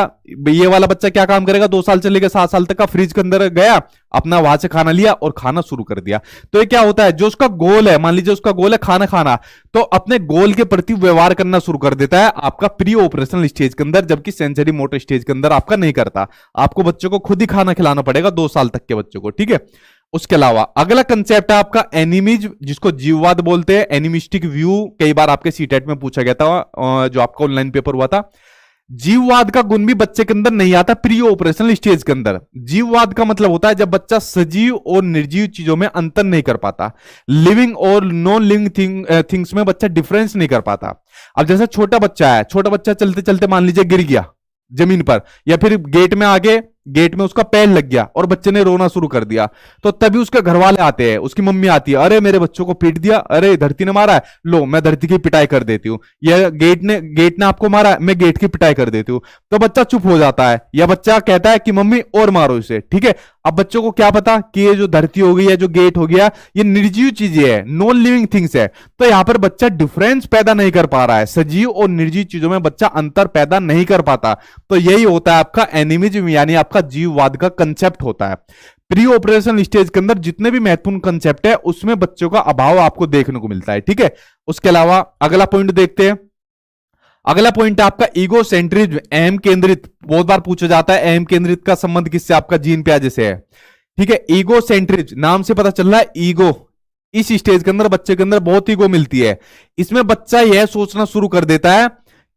ये वाला बच्चा क्या काम करेगा, 2 साल से लेकर 7 साल तक का, फ्रिज के अंदर गया, अपना वहां से खाना लिया और खाना शुरू कर दिया। तो ये क्या होता है, जो उसका गोल है, मान लीजिए उसका गोल है खाना खाना, तो अपने गोल के प्रति व्यवहार करना शुरू कर देता है आपका प्री ऑपरेशनल स्टेज के अंदर, जबकि सेंसरी मोटर स्टेज के अंदर आपका नहीं करता। आपको बच्चों को खुद ही खाना खिलाना पड़ेगा 2 साल तक के बच्चों को, ठीक है। उसके अलावा अगला कंसेप्ट है आपका एनिमिज, जिसको जीववाद बोलते हैं, एनिमिस्टिक व्यू, कई बार आपके सीटेट में पूछा गया था, जो आपका ऑनलाइन पेपर हुआ था। जीववाद का गुण भी बच्चे के अंदर नहीं आता प्री ऑपरेशनल स्टेज के अंदर। जीववाद का मतलब होता है जब बच्चा सजीव और निर्जीव चीजों में अंतर नहीं कर पाता, लिविंग और नॉन लिविंग थिंग्स में बच्चा डिफरेंस नहीं कर पाता। अब जैसे छोटा बच्चा है, छोटा बच्चा चलते चलते मान लीजिए गिर गया जमीन पर, या फिर गेट में आगे, गेट में उसका पैर लग गया और बच्चे ने रोना शुरू कर दिया, तो तभी उसके घर वाले आते हैं, उसकी मम्मी आती है, अरे मेरे बच्चों को पीट दिया, अरे धरती ने मारा है, लो मैं धरती की पिटाई कर देती हूँ, या गेट ने आपको मारा है, मैं गेट की पिटाई कर देती हूँ। तो बच्चा चुप हो जाता है, या बच्चा कहता है कि मम्मी और मारो इसे, ठीक है। अब बच्चों को क्या पता कि ये जो धरती हो गई है, जो गेट हो गया, ये निर्जीव चीजें है, नॉन लिविंग थिंग्स है। तो यहां पर बच्चा डिफरेंस पैदा नहीं कर पा रहा है, सजीव और निर्जीव चीजों में बच्चा अंतर पैदा नहीं कर पाता। तो यही होता है आपका एनिमिज्म, यानी आपका जीववाद का कंसेप्ट होता है। प्री ऑपरेशनल स्टेज के अंदर जितने भी महत्वपूर्ण कंसेप्ट है उसमें बच्चों का अभाव आपको देखने को मिलता है, ठीक है। उसके अलावा अगला पॉइंट देखते हैं। अगला पॉइंट है आपका ईगो सेंट्रिज्म, अहम केंद्रित। बहुत बार पूछा जाता है अहम केंद्रित का संबंध किससे, आपका जीन प्याजे से है, ठीक है। ईगो सेंट्रिज्म नाम से पता चल रहा है, ईगो इस स्टेज के अंदर बच्चे के अंदर बहुत ईगो मिलती है। इसमें बच्चा यह सोचना शुरू कर देता है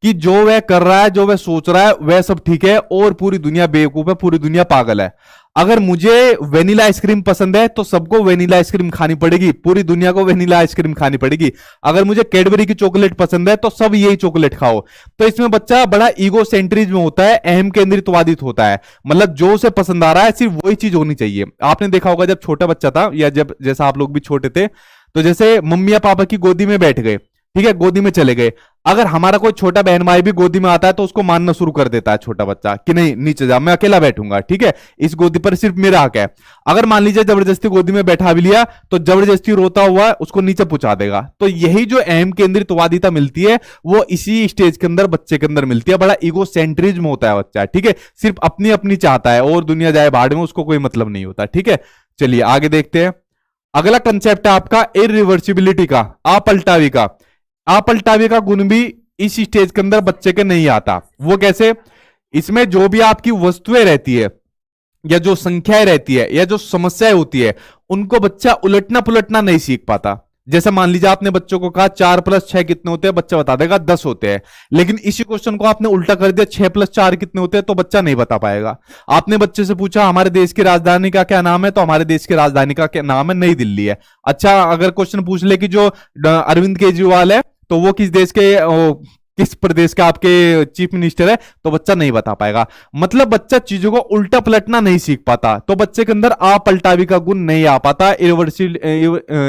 कि जो वह कर रहा है, जो वह सोच रहा है, वह सब ठीक है और पूरी दुनिया बेवकूफ है, पूरी दुनिया पागल है। अगर मुझे वेनिला आइसक्रीम पसंद है तो सबको वेनिला आइसक्रीम खानी पड़ेगी, पूरी दुनिया को वेनिला आइसक्रीम खानी पड़ेगी। अगर मुझे कैडबरी की चॉकलेट पसंद है तो सब यही चॉकलेट खाओ। तो इसमें बच्चा बड़ा ईगो सेंट्रिज्म होता है, अहम केंद्रितवादित होता है, मतलब जो उसे पसंद आ रहा है सिर्फ वही चीज होनी चाहिए। आपने देखा होगा जब छोटा बच्चा था, या जब जैसा आप लोग भी छोटे थे, तो जैसे मम्मी या पापा की गोदी में बैठ गए, ठीक है, गोदी में चले गए, अगर हमारा कोई छोटा बहन भाई भी गोदी में आता है तो उसको मानना शुरू कर देता है छोटा बच्चा कि नहीं नीचे जा, मैं अकेला बैठूंगा, ठीक है, इस गोदी पर सिर्फ मेरा हक है। अगर मान लीजिए जबरदस्ती गोदी में बैठा भी लिया तो जबरदस्ती रोता हुआ उसको नीचे पहुंचा देगा। तो यही जो अहम केंद्रितवादिता मिलती है वो इसी स्टेज के अंदर बच्चे के अंदर मिलती है। बड़ा ईगो सेंट्रिज्म होता है बच्चा, ठीक है, सिर्फ अपनी अपनी चाहता है और दुनिया जाए भाड़ में, उसको कोई मतलब नहीं होता, ठीक है। चलिए आगे देखते हैं। अगला कंसेप्ट है आपका इरिवर्सिबिलिटी का, अपलटावी का। अपलटावी का गुण भी इस स्टेज के अंदर बच्चे के नहीं आता। वो कैसे, इसमें जो भी आपकी वस्तुएं रहती है या जो संख्याएं रहती है या जो समस्याएं होती है उनको बच्चा उलटना पुलटना नहीं सीख पाता। जैसे मान लीजिए आपने बच्चों को कहा 4 + 6 कितने होते हैं, बच्चा बता देगा 10 होते हैं, लेकिन इसी क्वेश्चन को आपने उल्टा कर दिया 6 + 4 कितने होते हैं, तो बच्चा नहीं बता पाएगा। आपने बच्चे से पूछा हमारे देश की राजधानी का क्या नाम है, तो हमारे देश की राजधानी का क्या नाम है, नई दिल्ली है। अच्छा अगर क्वेश्चन पूछ ले कि जो अरविंद केजरीवाल है तो वो किस देश के किस प्रदेश का आपके चीफ मिनिस्टर है, तो बच्चा नहीं बता पाएगा। मतलब बच्चा चीजों को उल्टा पलटना नहीं सीख पाता, तो बच्चे के अंदर अपलटावी का गुण नहीं आ पाता,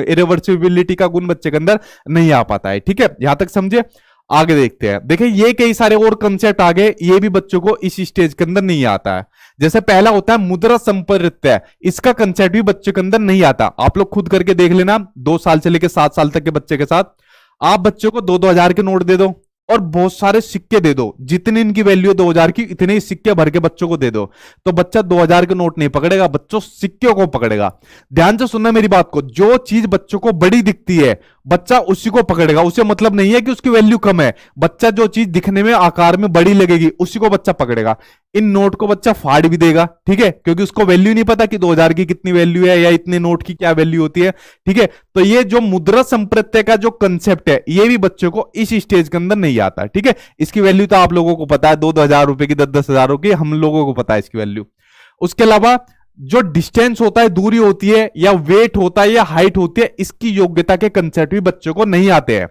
इरिवर्सिबिलिटी का गुण बच्चे के अंदर नहीं आ पाता है, ठीक है, यहां तक समझे। आगे देखते हैं। देखिए ये कई सारे और कंसेप्ट आ गए, ये भी बच्चों को इस स्टेज के अंदर नहीं आता है। जैसे पहला होता है मुद्रा संपत्ति, इसका कंसेप्ट भी बच्चे के अंदर नहीं आता। आप लोग खुद करके देख लेना, 2 साल से लेकर 7 साल तक के बच्चे के साथ आप बच्चों को 2-2 हजार के नोट दे दो और बहुत सारे सिक्के दे दो, जितनी इनकी वैल्यू है 2,000 की, इतने ही सिक्के भर के बच्चों को दे दो, तो बच्चा 2,000 के नोट नहीं पकड़ेगा, बच्चों सिक्के को पकड़ेगा। ध्यान से सुनना मेरी बात को, जो चीज बच्चों को बड़ी दिखती है बच्चा उसी को पकड़ेगा। उसे मतलब नहीं है कि उसकी वैल्यू कम है, बच्चा जो चीज दिखने में आकार में बड़ी लगेगी उसी को बच्चा पकड़ेगा। इन नोट को बच्चा फाड़ भी देगा, ठीक है, क्योंकि उसको वैल्यू नहीं पता कि 2,000 की कितनी वैल्यू है या इतने नोट की क्या वैल्यू होती है, ठीक है। तो ये जो मुद्रा संप्रत्यय का जो कंसेप्ट है ये भी बच्चों को इस स्टेज के अंदर नहीं आता, ठीक है। इसकी वैल्यू तो आप लोगों को पता है, 2-2 हजार रुपए की, 10-10 हजार की, हम लोगों को पता है इसकी वैल्यू। उसके अलावा जो डिस्टेंस होता है, दूरी होती है, या वेट होता है, या हाइट होती है, इसकी योग्यता के कंसेप्ट भी बच्चों को नहीं आते हैं।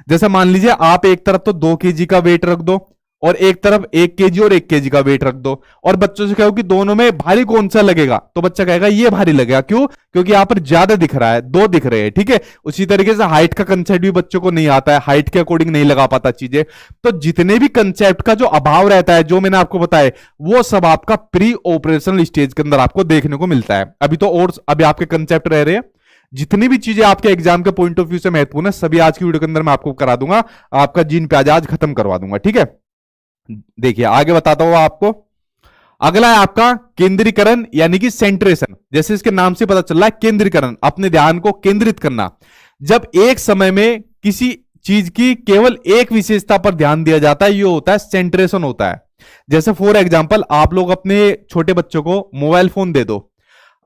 जैसे मान लीजिए आप एक तरफ तो 2 kg का वेट रख दो और एक तरफ 1 kg और 1 kg का वेट रख दो, और बच्चों से कहो कि दोनों में भारी कौन सा लगेगा, तो बच्चा कहेगा ये भारी लगेगा। क्यों? क्योंकि यहां पर ज्यादा दिख रहा है, 2 दिख रहे हैं, ठीक है। उसी तरीके से हाइट का कंसेप्ट भी बच्चों को नहीं आता है, हाइट के अकॉर्डिंग नहीं लगा पाता चीजें। तो जितने भी कंसेप्ट का जो अभाव रहता है, जो मैंने आपको बताया, वो सब आपका प्री ऑपरेशनल स्टेज के अंदर आपको देखने को मिलता है। अभी तो और अभी आपके कंसेप्ट रह रहे हैं, जितनी भी चीजें आपके एग्जाम के पॉइंट ऑफ व्यू से महत्वपूर्ण है, सभी आज की वीडियो के अंदर मैं आपको करा दूंगा, आपका जीन प्याज आज खत्म करवा दूंगा, ठीक है। देखिए आगे बताता हूं आपको। अगला है आपका केंद्रीकरण यानी कि सेंट्रेशन। जैसे इसके नाम से पता चल रहा है, केंद्रीकरण, अपने ध्यान को केंद्रित करना। जब एक समय में किसी चीज की केवल एक विशेषता पर ध्यान दिया जाता है, ये होता है सेंट्रेशन होता है। जैसे फॉर एग्जांपल आप लोग अपने छोटे बच्चों को मोबाइल फोन दे दो,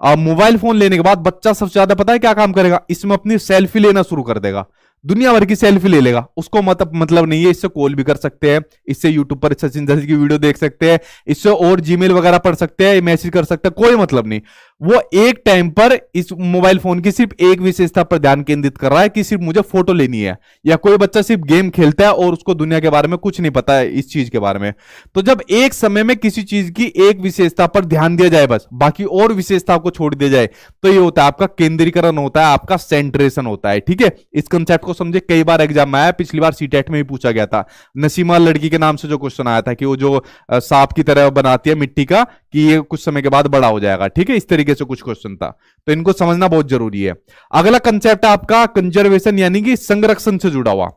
मोबाइल फोन लेने के बाद बच्चा सबसे ज्यादा पता है क्या काम करेगा, इसमें अपनी सेल्फी लेना शुरू कर देगा, दुनिया भर की सेल्फी ले लेगा। उसको मतलब नहीं है, इससे कॉल भी कर सकते हैं, इससे यूट्यूब पर सचिन दस की वीडियो देख सकते हैं, इससे और जीमेल वगैरह पढ़ सकते हैं, मैसेज कर सकते हैं, कोई मतलब नहीं। वो एक टाइम पर इस मोबाइल फोन की सिर्फ एक विशेषता पर ध्यान केंद्रित कर रहा है कि सिर्फ मुझे फोटो लेनी है। या कोई बच्चा सिर्फ गेम खेलता है और उसको दुनिया के बारे में कुछ नहीं पता है, इस चीज के बारे में। तो जब एक समय में किसी चीज की एक विशेषता पर ध्यान दिया जाए, बस बाकी और विशेषता को छोड़ दिया जाए, तो ये होता है आपका केंद्रीकरण, होता है आपका सेंट्रेशन होता है, ठीक है। इस कंसेप्ट को समझे, कई बार एग्जाम में आया, पिछली बार सीटेट में भी पूछा गया था। नसीमा लड़की के नाम से जो क्वेश्चन आया था कि वो जो सांप की तरह बनाती है मिट्टी का, कि ये कुछ समय के बाद बड़ा हो जाएगा, ठीक है, इस तरीके से कुछ क्वेश्चन था। तो इनको समझना बहुत जरूरी है। अगला कंसेप्ट है आपका कंजर्वेशन यानी कि संरक्षण से जुड़ा हुआ।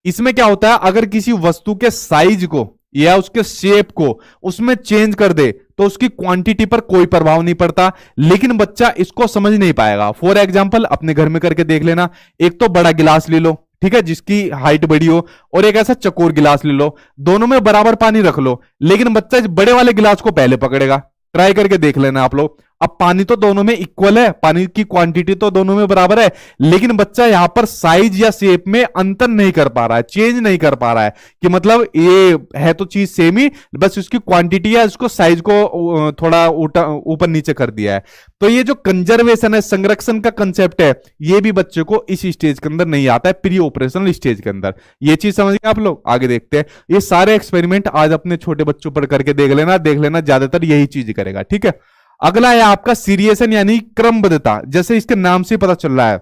इसमें क्या होता है, अगर किसी वस्तु के साइज को या उसके शेप को उसमें चेंज कर दे तो उसकी क्वांटिटी पर कोई प्रभाव नहीं पड़ता, लेकिन बच्चा इसको समझ नहीं पाएगा। फॉर एग्जांपल अपने घर में करके देख लेना, एक तो बड़ा गिलास ले लो, ठीक है, जिसकी हाइट बड़ी हो, और एक ऐसा चकोर गिलास ले लो, दोनों में बराबर पानी रख लो, लेकिन बच्चा इस बड़े वाले गिलास को पहले पकड़ेगा। ट्राई करके देख लेना आप लोग। अब पानी तो दोनों में इक्वल है, पानी की क्वांटिटी तो दोनों में बराबर है, लेकिन बच्चा यहां पर साइज या शेप में अंतर नहीं कर पा रहा है, चेंज नहीं कर पा रहा है, कि मतलब ये है तो चीज सेम ही, बस उसकी क्वांटिटी है, उसको साइज को थोड़ा ऊपर नीचे कर दिया है। तो ये जो कंजर्वेशन है, संरक्षण का कंसेप्ट है, ये भी बच्चे को इस स्टेज के अंदर नहीं आता है, प्री ऑपरेशनल स्टेज के अंदर। ये चीज समझ गए आप लोग? आगे देखते हैं। ये सारे एक्सपेरिमेंट आज अपने छोटे बच्चों पर करके देख लेना, ज्यादातर यही चीज करेगा, ठीक है। अगला है आपका सीरियसन यानी क्रमबद्धता। जैसे इसके नाम से पता चल रहा है,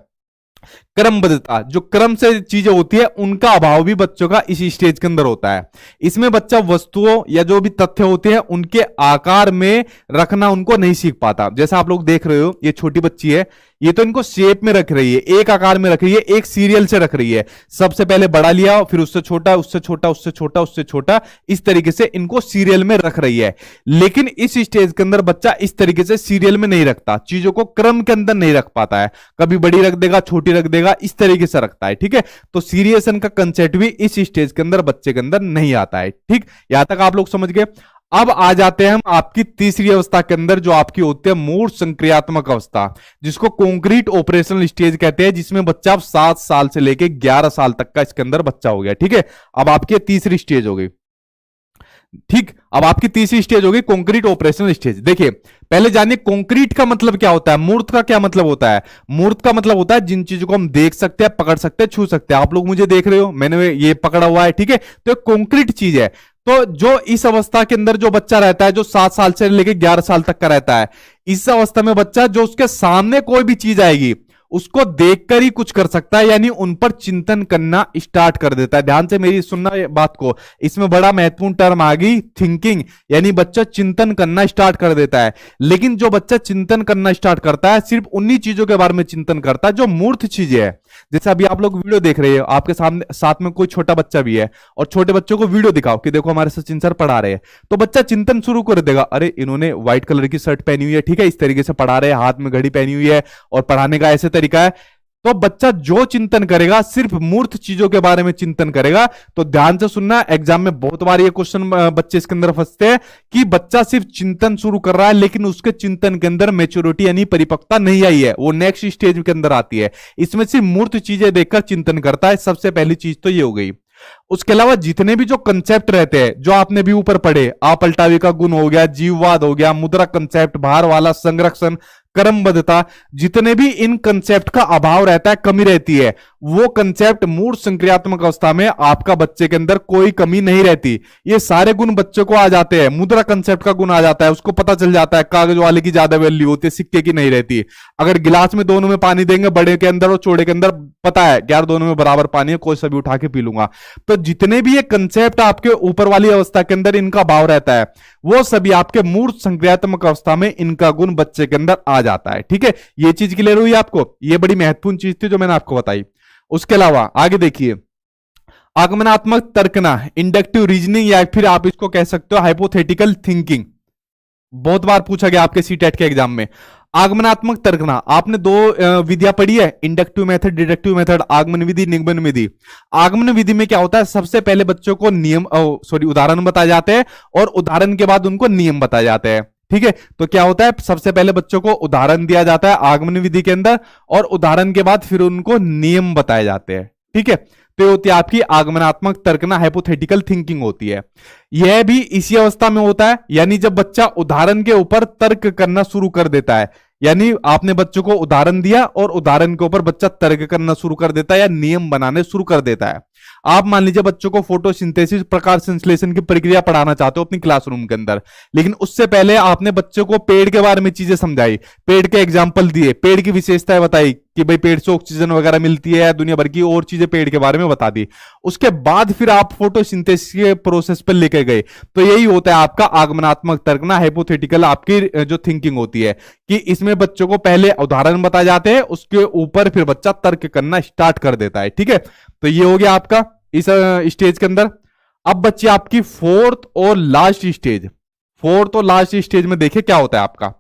क्रमबद्धता, जो क्रम से चीजें होती है उनका अभाव भी बच्चों का इस स्टेज के अंदर होता है। इसमें बच्चा वस्तुओं या जो भी तथ्य होते हैं उनके आकार में रखना उनको नहीं सीख पाता। जैसा आप लोग देख रहे हो, ये छोटी बच्ची है, ये तो इनको शेप में रख रही है, एक आकार में रख रही है, एक सीरियल से रख रही है। सबसे पहले बड़ा लिया, फिर उससे छोटा, उससे छोटा, उससे छोटा, उससे छोटा, इस तरीके से इनको सीरियल में रख रही है। लेकिन इस स्टेज के अंदर बच्चा इस तरीके से सीरियल में नहीं रखता, चीजों को क्रम के अंदर नहीं रख पाता है, कभी बड़ी रख देगा, छोटी रख देगा, इस तरीके से रखता है, ठीक है। तो सीरियसन का कंसेप्ट भी इस स्टेज के अंदर बच्चे के अंदर नहीं आता है, ठीक। यहां तक आप लोग समझ गए। अब आ जाते हैं हम आपकी तीसरी अवस्था के अंदर, जो आपकी होती है मूर्त संक्रियात्मक अवस्था, जिसको कॉन्क्रीट ऑपरेशनल स्टेज कहते हैं, जिसमें बच्चा 7 साल से लेके 11 साल तक का इसके अंदर बच्चा हो गया, ठीक है। अब आपकी तीसरी स्टेज हो गई, ठीक। अब आपकी तीसरी स्टेज होगी कॉन्क्रीट ऑपरेशनल स्टेज। देखिए पहले जानिए कॉन्क्रीट का मतलब क्या होता है, मूर्त का क्या मतलब होता है। मूर्त का मतलब होता है जिन चीजों को हम देख सकते हैं, पकड़ सकते हैं, छू सकते हैं। आप लोग मुझे देख रहे हो, मैंने ये पकड़ा हुआ है, ठीक है, तो कॉन्क्रीट चीज है। तो जो इस अवस्था के अंदर जो बच्चा रहता है, जो 7 साल से लेकर 11 साल तक का रहता है, इस अवस्था में बच्चा जो उसके सामने कोई भी चीज आएगी उसको देखकर ही कुछ कर सकता है, यानी उन पर चिंतन करना स्टार्ट कर देता है। ध्यान से मेरी सुनना बात को, इसमें बड़ा महत्वपूर्ण टर्म आ गई थिंकिंग, यानी बच्चा चिंतन करना स्टार्ट कर देता है। लेकिन जो बच्चा चिंतन करना स्टार्ट करता है सिर्फ उन्हीं चीजों के बारे में चिंतन करता है जो मूर्त चीजें है। जैसे अभी आप लोग वीडियो देख रहे हो, आपके सामने साथ में कोई छोटा बच्चा भी है और छोटे बच्चों को वीडियो दिखाओ कि देखो हमारे सचिन सर पढ़ा रहे हैं, तो बच्चा चिंतन शुरू कर देगा, अरे इन्होंने व्हाइट कलर की शर्ट पहनी हुई है, ठीक है, इस तरीके से पढ़ा रहे हैं, हाथ में घड़ी पहनी हुई है और पढ़ाने का ऐसे तरीका है। तो बच्चा जो चिंतन करेगा सिर्फ मूर्त चीजों के बारे में चिंतन करेगा। तो ध्यान से सुनना, एग्जाम में बहुत बार ये क्वेश्चन बच्चे इसके अंदर फंसते हैं कि बच्चा सिर्फ चिंतन शुरू कर रहा है लेकिन उसके चिंतन के अंदर मैच्योरिटी यानी परिपक्वता नहीं आई है, वो नेक्स्ट स्टेज के अंदर आती है। इसमें सिर्फ मूर्त चीजें देखकर चिंतन करता है। सबसे पहली चीज तो ये हो गई। उसके अलावा जितने भी जो कंसेप्ट रहते हैं जो आपने भी ऊपर पढ़े, आपलटावी का गुण हो गया, जीववाद हो गया, मुद्रा कंसेप्ट, भार वाला संरक्षण, क्रमबद्धता, जितने भी इन कंसेप्ट का अभाव रहता है, कमी रहती है, वो कंसेप्ट मूर्त संक्रियात्मक अवस्था में आपका बच्चे के अंदर कोई कमी नहीं रहती। ये सारे गुण बच्चे को आ जाते हैं। मुद्रा कंसेप्ट का गुण आ जाता है, उसको पता चल जाता है कागज वाले की ज्यादा वैल्यू होती है, सिक्के की नहीं रहती। अगर गिलास में दोनों में पानी देंगे, बड़े के अंदर और छोटे के अंदर, पता है यार दोनों में बराबर पानी है, कोई सा भी उठा के पी लूंगा। तो जितने भी ये कंसेप्ट आपके ऊपर वाली अवस्था के अंदर इनका भाव रहता है, वो सभी आपके मूर्त संक्रियात्मक अवस्था में इनका गुण बच्चे के अंदर आ जाता है। ठीक है, ये चीज क्लियर हुई आपको? ये बड़ी महत्वपूर्ण चीज थी जो मैंने आपको बताई। उसके अलावा आगे देखिए, आगमनात्मक तर्कना, इंडक्टिव रीजनिंग, या फिर आप इसको कह सकते हो हाइपोथेटिकल थिंकिंग। बहुत बार पूछा गया आपके सीटेट के एग्जाम में। आगमनात्मक तर्कना, आपने दो विधियां पढ़ी है, इंडक्टिव मेथड, डिडक्टिव मेथड, आगमन विधि, निगमन विधि। आगमन विधि में क्या होता है, सबसे पहले बच्चों को नियम उदाहरण बताए जाते हैं और उदाहरण के बाद उनको नियम बताए जाते हैं। ठीक है, तो क्या होता है, सबसे पहले बच्चों को उदाहरण दिया जाता है आगमन विधि के अंदर और उदाहरण के बाद फिर उनको नियम बताए जाते हैं। ठीक है, तो ये होती है आपकी आगमनात्मक तर्कना, हाइपोथेटिकल थिंकिंग होती है। यह भी इसी अवस्था में होता है, यानी जब बच्चा उदाहरण के ऊपर तर्क करना शुरू कर देता है, यानी आपने बच्चों को उदाहरण दिया और उदाहरण के ऊपर बच्चा तर्क करना शुरू कर देता है या नियम बनाने शुरू कर देता है। आप मान लीजिए बच्चों को फोटोसिंथेसिस, प्रकाश संश्लेषण की प्रक्रिया पढ़ाना चाहते हो अपनी क्लासरूम के अंदर, लेकिन उससे पहले आपने बच्चों को पेड़ के बारे में चीजें समझाई, पेड़ के एग्जाम्पल दिए, पेड़ की विशेषताएं बताई कि भाई पेड़ से ऑक्सीजन वगैरह मिलती है, दुनिया भर की और चीजें पेड़ के बारे में बता दी। उसके बाद फिर आप फोटोसिंथेसिस के प्रोसेस पर लेके गए। तो यही होता है आपका आगमनात्मक तर्कना, हाइपोथेटिकल आपकी जो थिंकिंग होती है कि इसमें बच्चों को पहले उदाहरण बताए जाते हैं, उसके ऊपर फिर बच्चा तर्क करना स्टार्ट कर देता है। ठीक है, तो ये हो गया आपका इस स्टेज के अंदर। अब बच्चे आपकी फोर्थ और लास्ट स्टेज में देखिए क्या होता है आपका।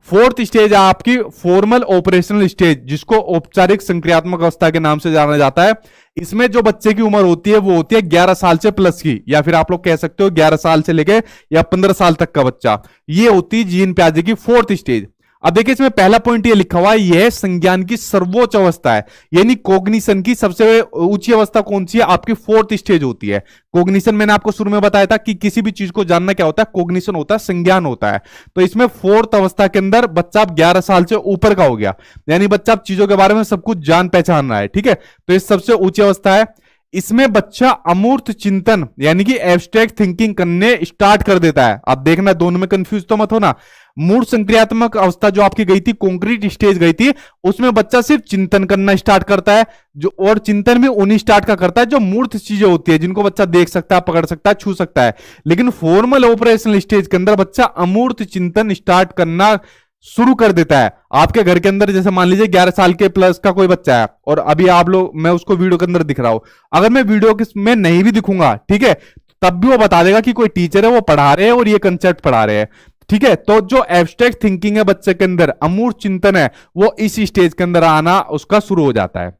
फोर्थ स्टेज है आपकी फॉर्मल ऑपरेशनल स्टेज, जिसको औपचारिक संक्रियात्मक अवस्था के नाम से जाना जाता है। इसमें जो बच्चे की उम्र होती है वो होती है 11 साल से प्लस की, या फिर आप लोग कह सकते हो 11 साल से लेके या 15 साल तक का बच्चा। ये होती है जीन प्याजे की फोर्थ स्टेज। अब देखिए इसमें पहला पॉइंट ये लिखा हुआ है, यह संज्ञान की सर्वोच्च अवस्था है, यानी कॉग्निशन की सबसे ऊंची अवस्था कौन सी है, आपकी फोर्थ स्टेज होती है। कॉग्निशन मैंने आपको शुरू में बताया था कि किसी भी चीज को जानना क्या होता है, कॉग्निशन होता है, संज्ञान होता है। तो इसमें फोर्थ अवस्था के अंदर बच्चा अब 11 साल से ऊपर का हो गया, यानी बच्चा अब चीजों के बारे में सब कुछ जान पहचान रहा है। ठीक है, तो ये सबसे ऊंची अवस्था है। इसमें बच्चा अमूर्त चिंतन यानी कि एब्स्ट्रैक्ट थिंकिंग करने स्टार्ट कर देता है। अब देखना दोनों में कंफ्यूज तो मत होना। मूर्त संक्रियात्मक अवस्था जो आपकी गई थी, कॉन्क्रीट स्टेज गई थी, उसमें बच्चा सिर्फ चिंतन करना स्टार्ट करता है, जो और चिंतन भी उन्हीं स्टार्ट का करता है जो मूर्त चीजें होती है, जिनको बच्चा देख सकता है, पकड़ सकता है, छू सकता है। लेकिन फॉर्मल ऑपरेशनल स्टेज के अंदर बच्चा अमूर्त चिंतन स्टार्ट करना शुरू कर देता है। आपके घर के अंदर जैसे मान लीजिए 11 साल के प्लस का कोई बच्चा है और अभी आप लोग, मैं उसको वीडियो के अंदर दिख रहा हूं, अगर मैं वीडियो में नहीं भी दिखूंगा, ठीक है, तब भी वो बता देगा कि कोई टीचर है, वो पढ़ा रहे हैं और ये कंसेप्ट पढ़ा रहे हैं। ठीक है, तो जो एब्स्ट्रैक्ट थिंकिंग है बच्चे के अंदर, अमूर्त चिंतन है, वो इस स्टेज के अंदर आना उसका शुरू हो जाता है।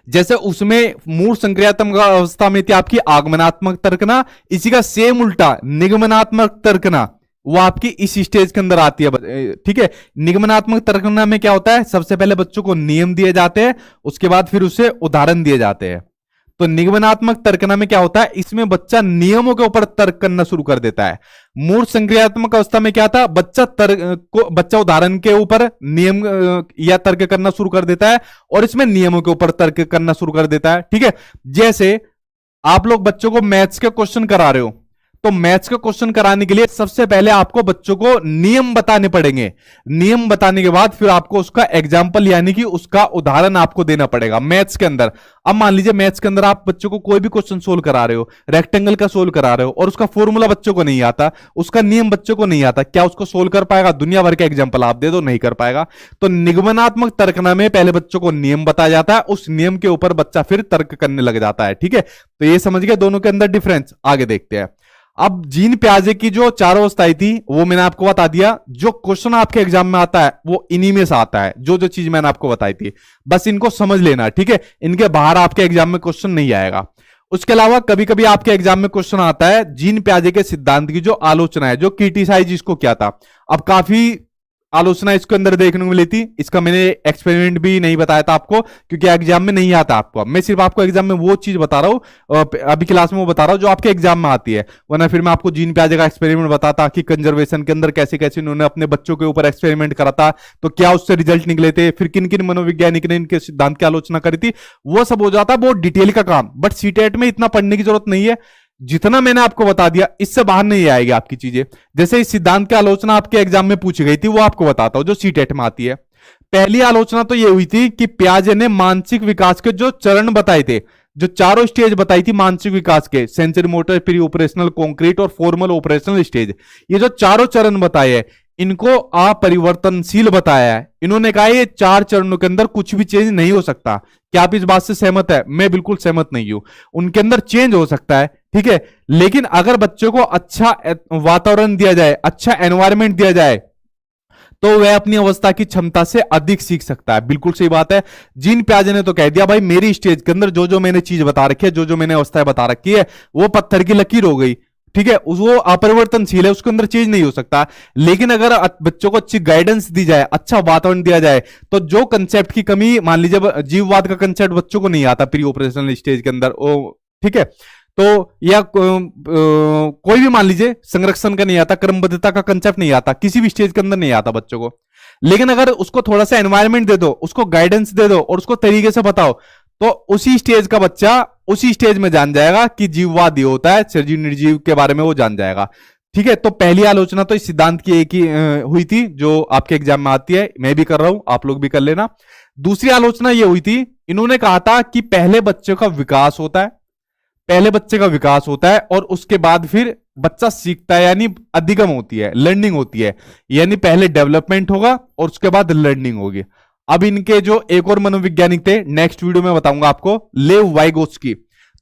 जैसे उसमें मूर्त संक्रियात्मक अवस्था में थी आपकी आगमनात्मक तर्कना, इसी का सेम उल्टा निगमनात्मक तर्कना, वो आपकी इस स्टेज के अंदर आती है। ठीक है, निगमनात्मक तर्कना में क्या होता है, सबसे पहले बच्चों को नियम दिए जाते हैं, उसके बाद फिर उसे उदाहरण दिए जाते हैं। तो निगमनात्मक तर्कना में क्या होता है, इसमें बच्चा नियमों के ऊपर तर्क करना शुरू कर देता है। मूर्त संक्रियात्मक अवस्था में क्या था, बच्चा उदाहरण के ऊपर नियम या तर्क करना शुरू कर देता है और इसमें नियमों के ऊपर तर्क करना शुरू कर देता है। ठीक है, जैसे आप लोग बच्चों को मैथ्स के क्वेश्चन करा रहे हो, तो मैथ्स का क्वेश्चन कराने के लिए सबसे पहले आपको बच्चों को नियम बताने पड़ेंगे। नियम बताने के बाद फिर आपको उसका एग्जाम्पल यानी कि उसका उदाहरण आपको देना पड़ेगा मैथ्स के अंदर। अब मान लीजिए मैथ्स के अंदर आप बच्चों को कोई भी क्वेश्चन सोल्व करा रहे हो, रेक्टेंगल का सोल्व करा रहे हो और उसका फॉर्मूला बच्चों को नहीं आता, उसका नियम बच्चों को नहीं आता, क्या उसको सोल्व कर पाएगा? दुनिया भर के एग्जाम्पल आप दे दो, नहीं कर पाएगा। तो निगमनात्मक तर्कना में पहले बच्चों को नियम बताया जाता है, उस नियम के ऊपर बच्चा फिर तर्क करने लग जाता है। ठीक है, तो ये समझ गए दोनों के अंदर डिफरेंस। आगे देखते हैं। अब जीन प्याजे की जो चारों अवस्थाएं थी वो मैंने आपको बता दिया। जो क्वेश्चन आपके एग्जाम में आता है वो इन्हीं में से आता है, जो जो चीज मैंने आपको बताई थी, बस इनको समझ लेना। ठीक है, इनके बाहर आपके एग्जाम में क्वेश्चन नहीं आएगा। उसके अलावा कभी कभी आपके एग्जाम में क्वेश्चन आता है जीन प्याजे के सिद्धांत की जो आलोचना है, जो क्रिटिसाइज इसको किया था। अब काफी आलोचना इसके अंदर देखने को मिली थी, इसका मैंने एक्सपेरिमेंट भी नहीं बताया था आपको, क्योंकि एग्जाम में नहीं आता आपको। मैं सिर्फ आपको एग्जाम में वो चीज बता रहा हूं, अभी क्लास में वो बता रहा हूं जो आपके एग्जाम में आती है, वरना फिर मैं आपको जीन प्याजे का एक्सपेरिमेंट बताता कि कंजर्वेशन के अंदर कैसे कैसे उन्होंने अपने बच्चों के ऊपर एक्सपेरिमेंट करा था, तो क्या उससे रिजल्ट निकले थे, फिर किन किन मनोवैज्ञानिक ने इनके सिद्धांत की आलोचना करी थी, वो सब हो जाता है बहुत डिटेल का काम। बट सीटेट में इतना पढ़ने की जरूरत नहीं है, जितना मैंने आपको बता दिया इससे बाहर नहीं आएगी आपकी चीजें। जैसे इस सिद्धांत की आलोचना आपके एग्जाम में पूछी गई थी, वो आपको बताता हूं जो सीटेट में आती है। पहली आलोचना तो ये हुई थी कि पियाजे ने मानसिक विकास के जो चरण बताए थे, जो चारों स्टेज बताई थी मानसिक विकास के, sensory motor, pre operational, concrete और फॉर्मल ऑपरेशनल स्टेज, ये जो चारों चरण बताए हैं इनको अपरिवर्तनशील बताया है। इन्होंने कहा ये चार चरणों के अंदर कुछ भी चेंज नहीं हो सकता। क्या आप इस बात से सहमत है? मैं बिल्कुल सहमत नहीं हूं। उनके अंदर चेंज हो सकता है, ठीक है, लेकिन अगर बच्चों को अच्छा वातावरण दिया जाए, अच्छा एनवायरमेंट दिया जाए, तो वह अपनी अवस्था की क्षमता से अधिक सीख सकता है। बिल्कुल सही बात है। जीन प्याजे ने तो कह दिया भाई मेरी स्टेज के अंदर जो जो मैंने चीज बता रखी है, जो जो मैंने अवस्थाएं बता रखी है वो पत्थर की लकीर हो गई। ठीक है, वो अपरिवर्तनशील है, उसके अंदर चेंज नहीं हो सकता। लेकिन अगर बच्चों को अच्छी गाइडेंस दी जाए, अच्छा वातावरण दिया जाए, तो जो कंसेप्ट की कमी, मान लीजिए जीववाद का कंसेप्ट बच्चों को नहीं आता प्री ऑपरेशनल स्टेज के अंदर, ठीक है, तो या कोई भी मान लीजिए संरक्षण का नहीं आता, क्रमबद्धता का कंसेप्ट नहीं आता, किसी भी स्टेज के अंदर नहीं आता बच्चों को। लेकिन अगर उसको थोड़ा सा एनवायरमेंट दे दो, उसको गाइडेंस दे दो और उसको तरीके से बताओ, तो उसी स्टेज का बच्चा उसी स्टेज में जान जाएगा कि जीववाद ये होता है, सजीव निर्जीव के बारे में वो जान जाएगा। ठीक है, तो पहली आलोचना तो इस सिद्धांत की एक ही हुई थी जो आपके एग्जाम में आती है, मैं भी कर रहा हूं, आप लोग भी कर लेना। दूसरी आलोचना ये हुई थी, इन्होंने कहा था कि पहले बच्चे का विकास होता है, पहले बच्चे का विकास होता है और उसके बाद फिर बच्चा सीखता है, यानी अधिगम होती है, लर्निंग होती है, यानी पहले डेवलपमेंट होगा और उसके बाद लर्निंग होगी। अब इनके जो एक और मनोवैज्ञानिक थे, नेक्स्ट वीडियो में बताऊंगा आपको, लेव वाइगोत्स्की।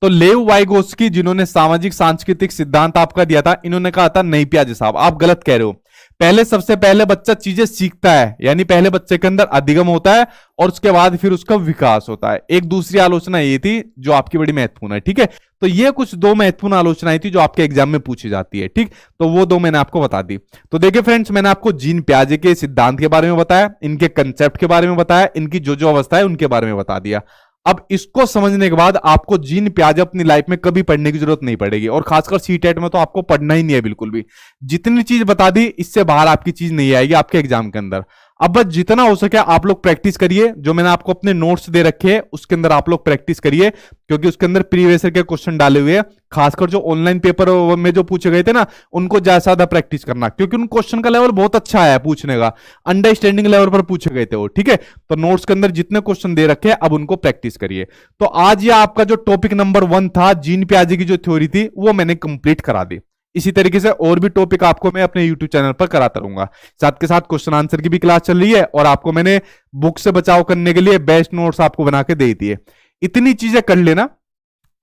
तो लेव वाइगोत्स्की जिन्होंने सामाजिक सांस्कृतिक सिद्धांत आपका दिया था, इन्होंने कहा था नहीं प्याजे साहब आप गलत कह रहे हो, पहले सबसे पहले बच्चा चीजें सीखता है, यानी पहले बच्चे के अंदर अधिगम होता है और उसके बाद फिर उसका विकास होता है। एक दूसरी आलोचना ये थी जो आपकी बड़ी महत्वपूर्ण है। ठीक है, तो ये कुछ दो महत्वपूर्ण आलोचनाएं थी जो आपके एग्जाम में पूछी जाती है। ठीक, तो वो दो मैंने आपको बता दी। तो देखिए फ्रेंड्स, मैंने आपको जीन प्याजे के सिद्धांत के बारे में बताया, इनके कंसेप्ट के बारे में बताया, इनकी जो जो अवस्था है उनके बारे में बता दिया। अब इसको समझने के बाद आपको जीन प्याजे अपनी लाइफ में कभी पढ़ने की जरूरत नहीं पड़ेगी, और खासकर सीटेट में तो आपको पढ़ना ही नहीं है बिल्कुल भी। जितनी चीज बता दी इससे बाहर आपकी चीज नहीं आएगी आपके एग्जाम के अंदर। अब बस जितना हो सके आप लोग प्रैक्टिस करिए, जो मैंने आपको अपने नोट्स दे रखे हैं उसके अंदर आप लोग प्रैक्टिस करिए, क्योंकि उसके अंदर प्रीवियस ईयर के क्वेश्चन डाले हुए हैं। खासकर जो ऑनलाइन पेपर में जो पूछे गए थे ना, उनको ज्यादा प्रैक्टिस करना, क्योंकि उन क्वेश्चन का लेवल बहुत अच्छा है पूछने का, अंडरस्टैंडिंग लेवल पर पूछे गए थे वो। ठीक है, तो नोट्स के अंदर जितने क्वेश्चन दे रखे हैं अब उनको प्रैक्टिस करिए। तो आज ये आपका जो टॉपिक नंबर 1 था, जीन प्याजे की जो थ्योरी थी, वो मैंने कंप्लीट करा दी। इसी तरीके से और भी टॉपिक आपको मैं अपने YouTube चैनल पर कराता रहूंगा। साथ के साथ क्वेश्चन आंसर की भी क्लास चल रही है, और आपको मैंने बुक से बचाव करने के लिए बेस्ट नोट्स आपको बना के दे दिए। इतनी चीजें कर लेना।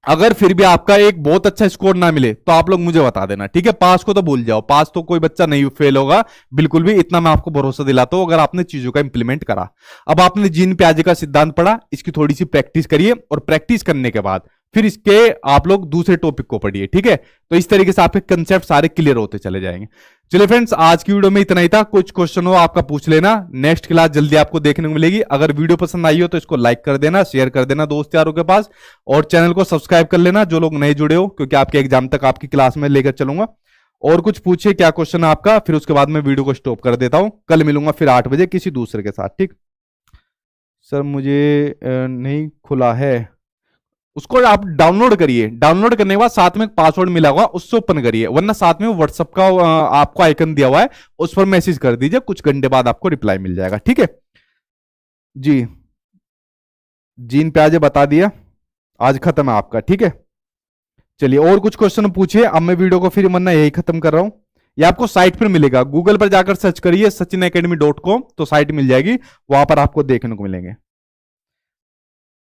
अगर फिर भी आपका एक बहुत अच्छा स्कोर ना मिले तो आप लोग मुझे बता देना। ठीक है, पास को तो भूल जाओ, पास तो कोई बच्चा नहीं फेल होगा बिल्कुल भी, इतना मैं आपको भरोसा दिलाता हूं अगर आपने चीजों का इंप्लीमेंट करा। अब आपने जीन प्याजे का सिद्धांत पढ़ा, इसकी थोड़ी सी प्रैक्टिस करिए, और प्रैक्टिस करने के बाद फिर इसके आप लोग दूसरे टॉपिक को पढ़िए। ठीक है, तो इस तरीके से आपके कंसेप्ट सारे क्लियर होते चले जाएंगे। चलिए फ्रेंड्स, आज की वीडियो में इतना ही था। कुछ क्वेश्चन हो आपका पूछ लेना, नेक्स्ट क्लास जल्दी आपको देखने को मिलेगी। अगर वीडियो पसंद आई हो तो इसको लाइक कर देना, शेयर कर देना दोस्त यारों के पास, और चैनल को सब्सक्राइब कर लेना जो लोग नए जुड़े हो, क्योंकि आपके एग्जाम तक आपकी क्लास में लेकर चलूंगा। और कुछ पूछिए क्या क्वेश्चन है आपका, फिर उसके बाद मैं वीडियो को स्टॉप कर देता हूं। कल मिलूंगा फिर 8 बजे किसी दूसरे के साथ। ठीक सर, मुझे नहीं खुला है, उसको आप डाउनलोड करिए, डाउनलोड करने के बाद साथ में एक पासवर्ड मिला हुआ उससे ओपन करिए, वरना साथ में व्हाट्सएप का आपको आइकन दिया हुआ है, उस पर मैसेज कर दीजिए, कुछ घंटे बाद आपको रिप्लाई मिल जाएगा। ठीक है जी, जीन प्याजे बता दिया, आज खत्म है आपका। ठीक है, चलिए और कुछ क्वेश्चन पूछिए, अब मैं वीडियो को फिर वरना यही खत्म कर रहा हूं। ये आपको साइट पर मिलेगा, गूगल पर जाकर सर्च करिए sachinacademy.com, तो साइट मिल जाएगी, वहां पर आपको देखने को मिलेंगे।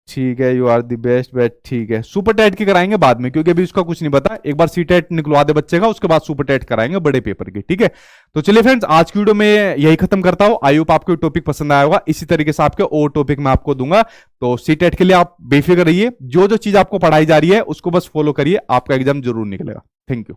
ठीक है, you are the best bet. ठीक है, सुपर टेट की कराएंगे बाद में, क्योंकि अभी उसका कुछ नहीं पता, एक बार सी टेट निकलवा दे बच्चे का, उसके बाद सुपर टेट कराएंगे बड़े पेपर की। ठीक है, तो चलिए फ्रेंड्स, आज की वीडियो में यही खत्म करता हूं। आई होप आपको टॉपिक पसंद आया होगा, इसी तरीके से आपके और टॉपिक मैं आपको दूंगा। तो सी टेट के लिए आप बेफिक्र रहिए, जो जो चीज आपको पढ़ाई जा रही है उसको बस फॉलो करिए, आपका एग्जाम जरूर निकलेगा। Thank you.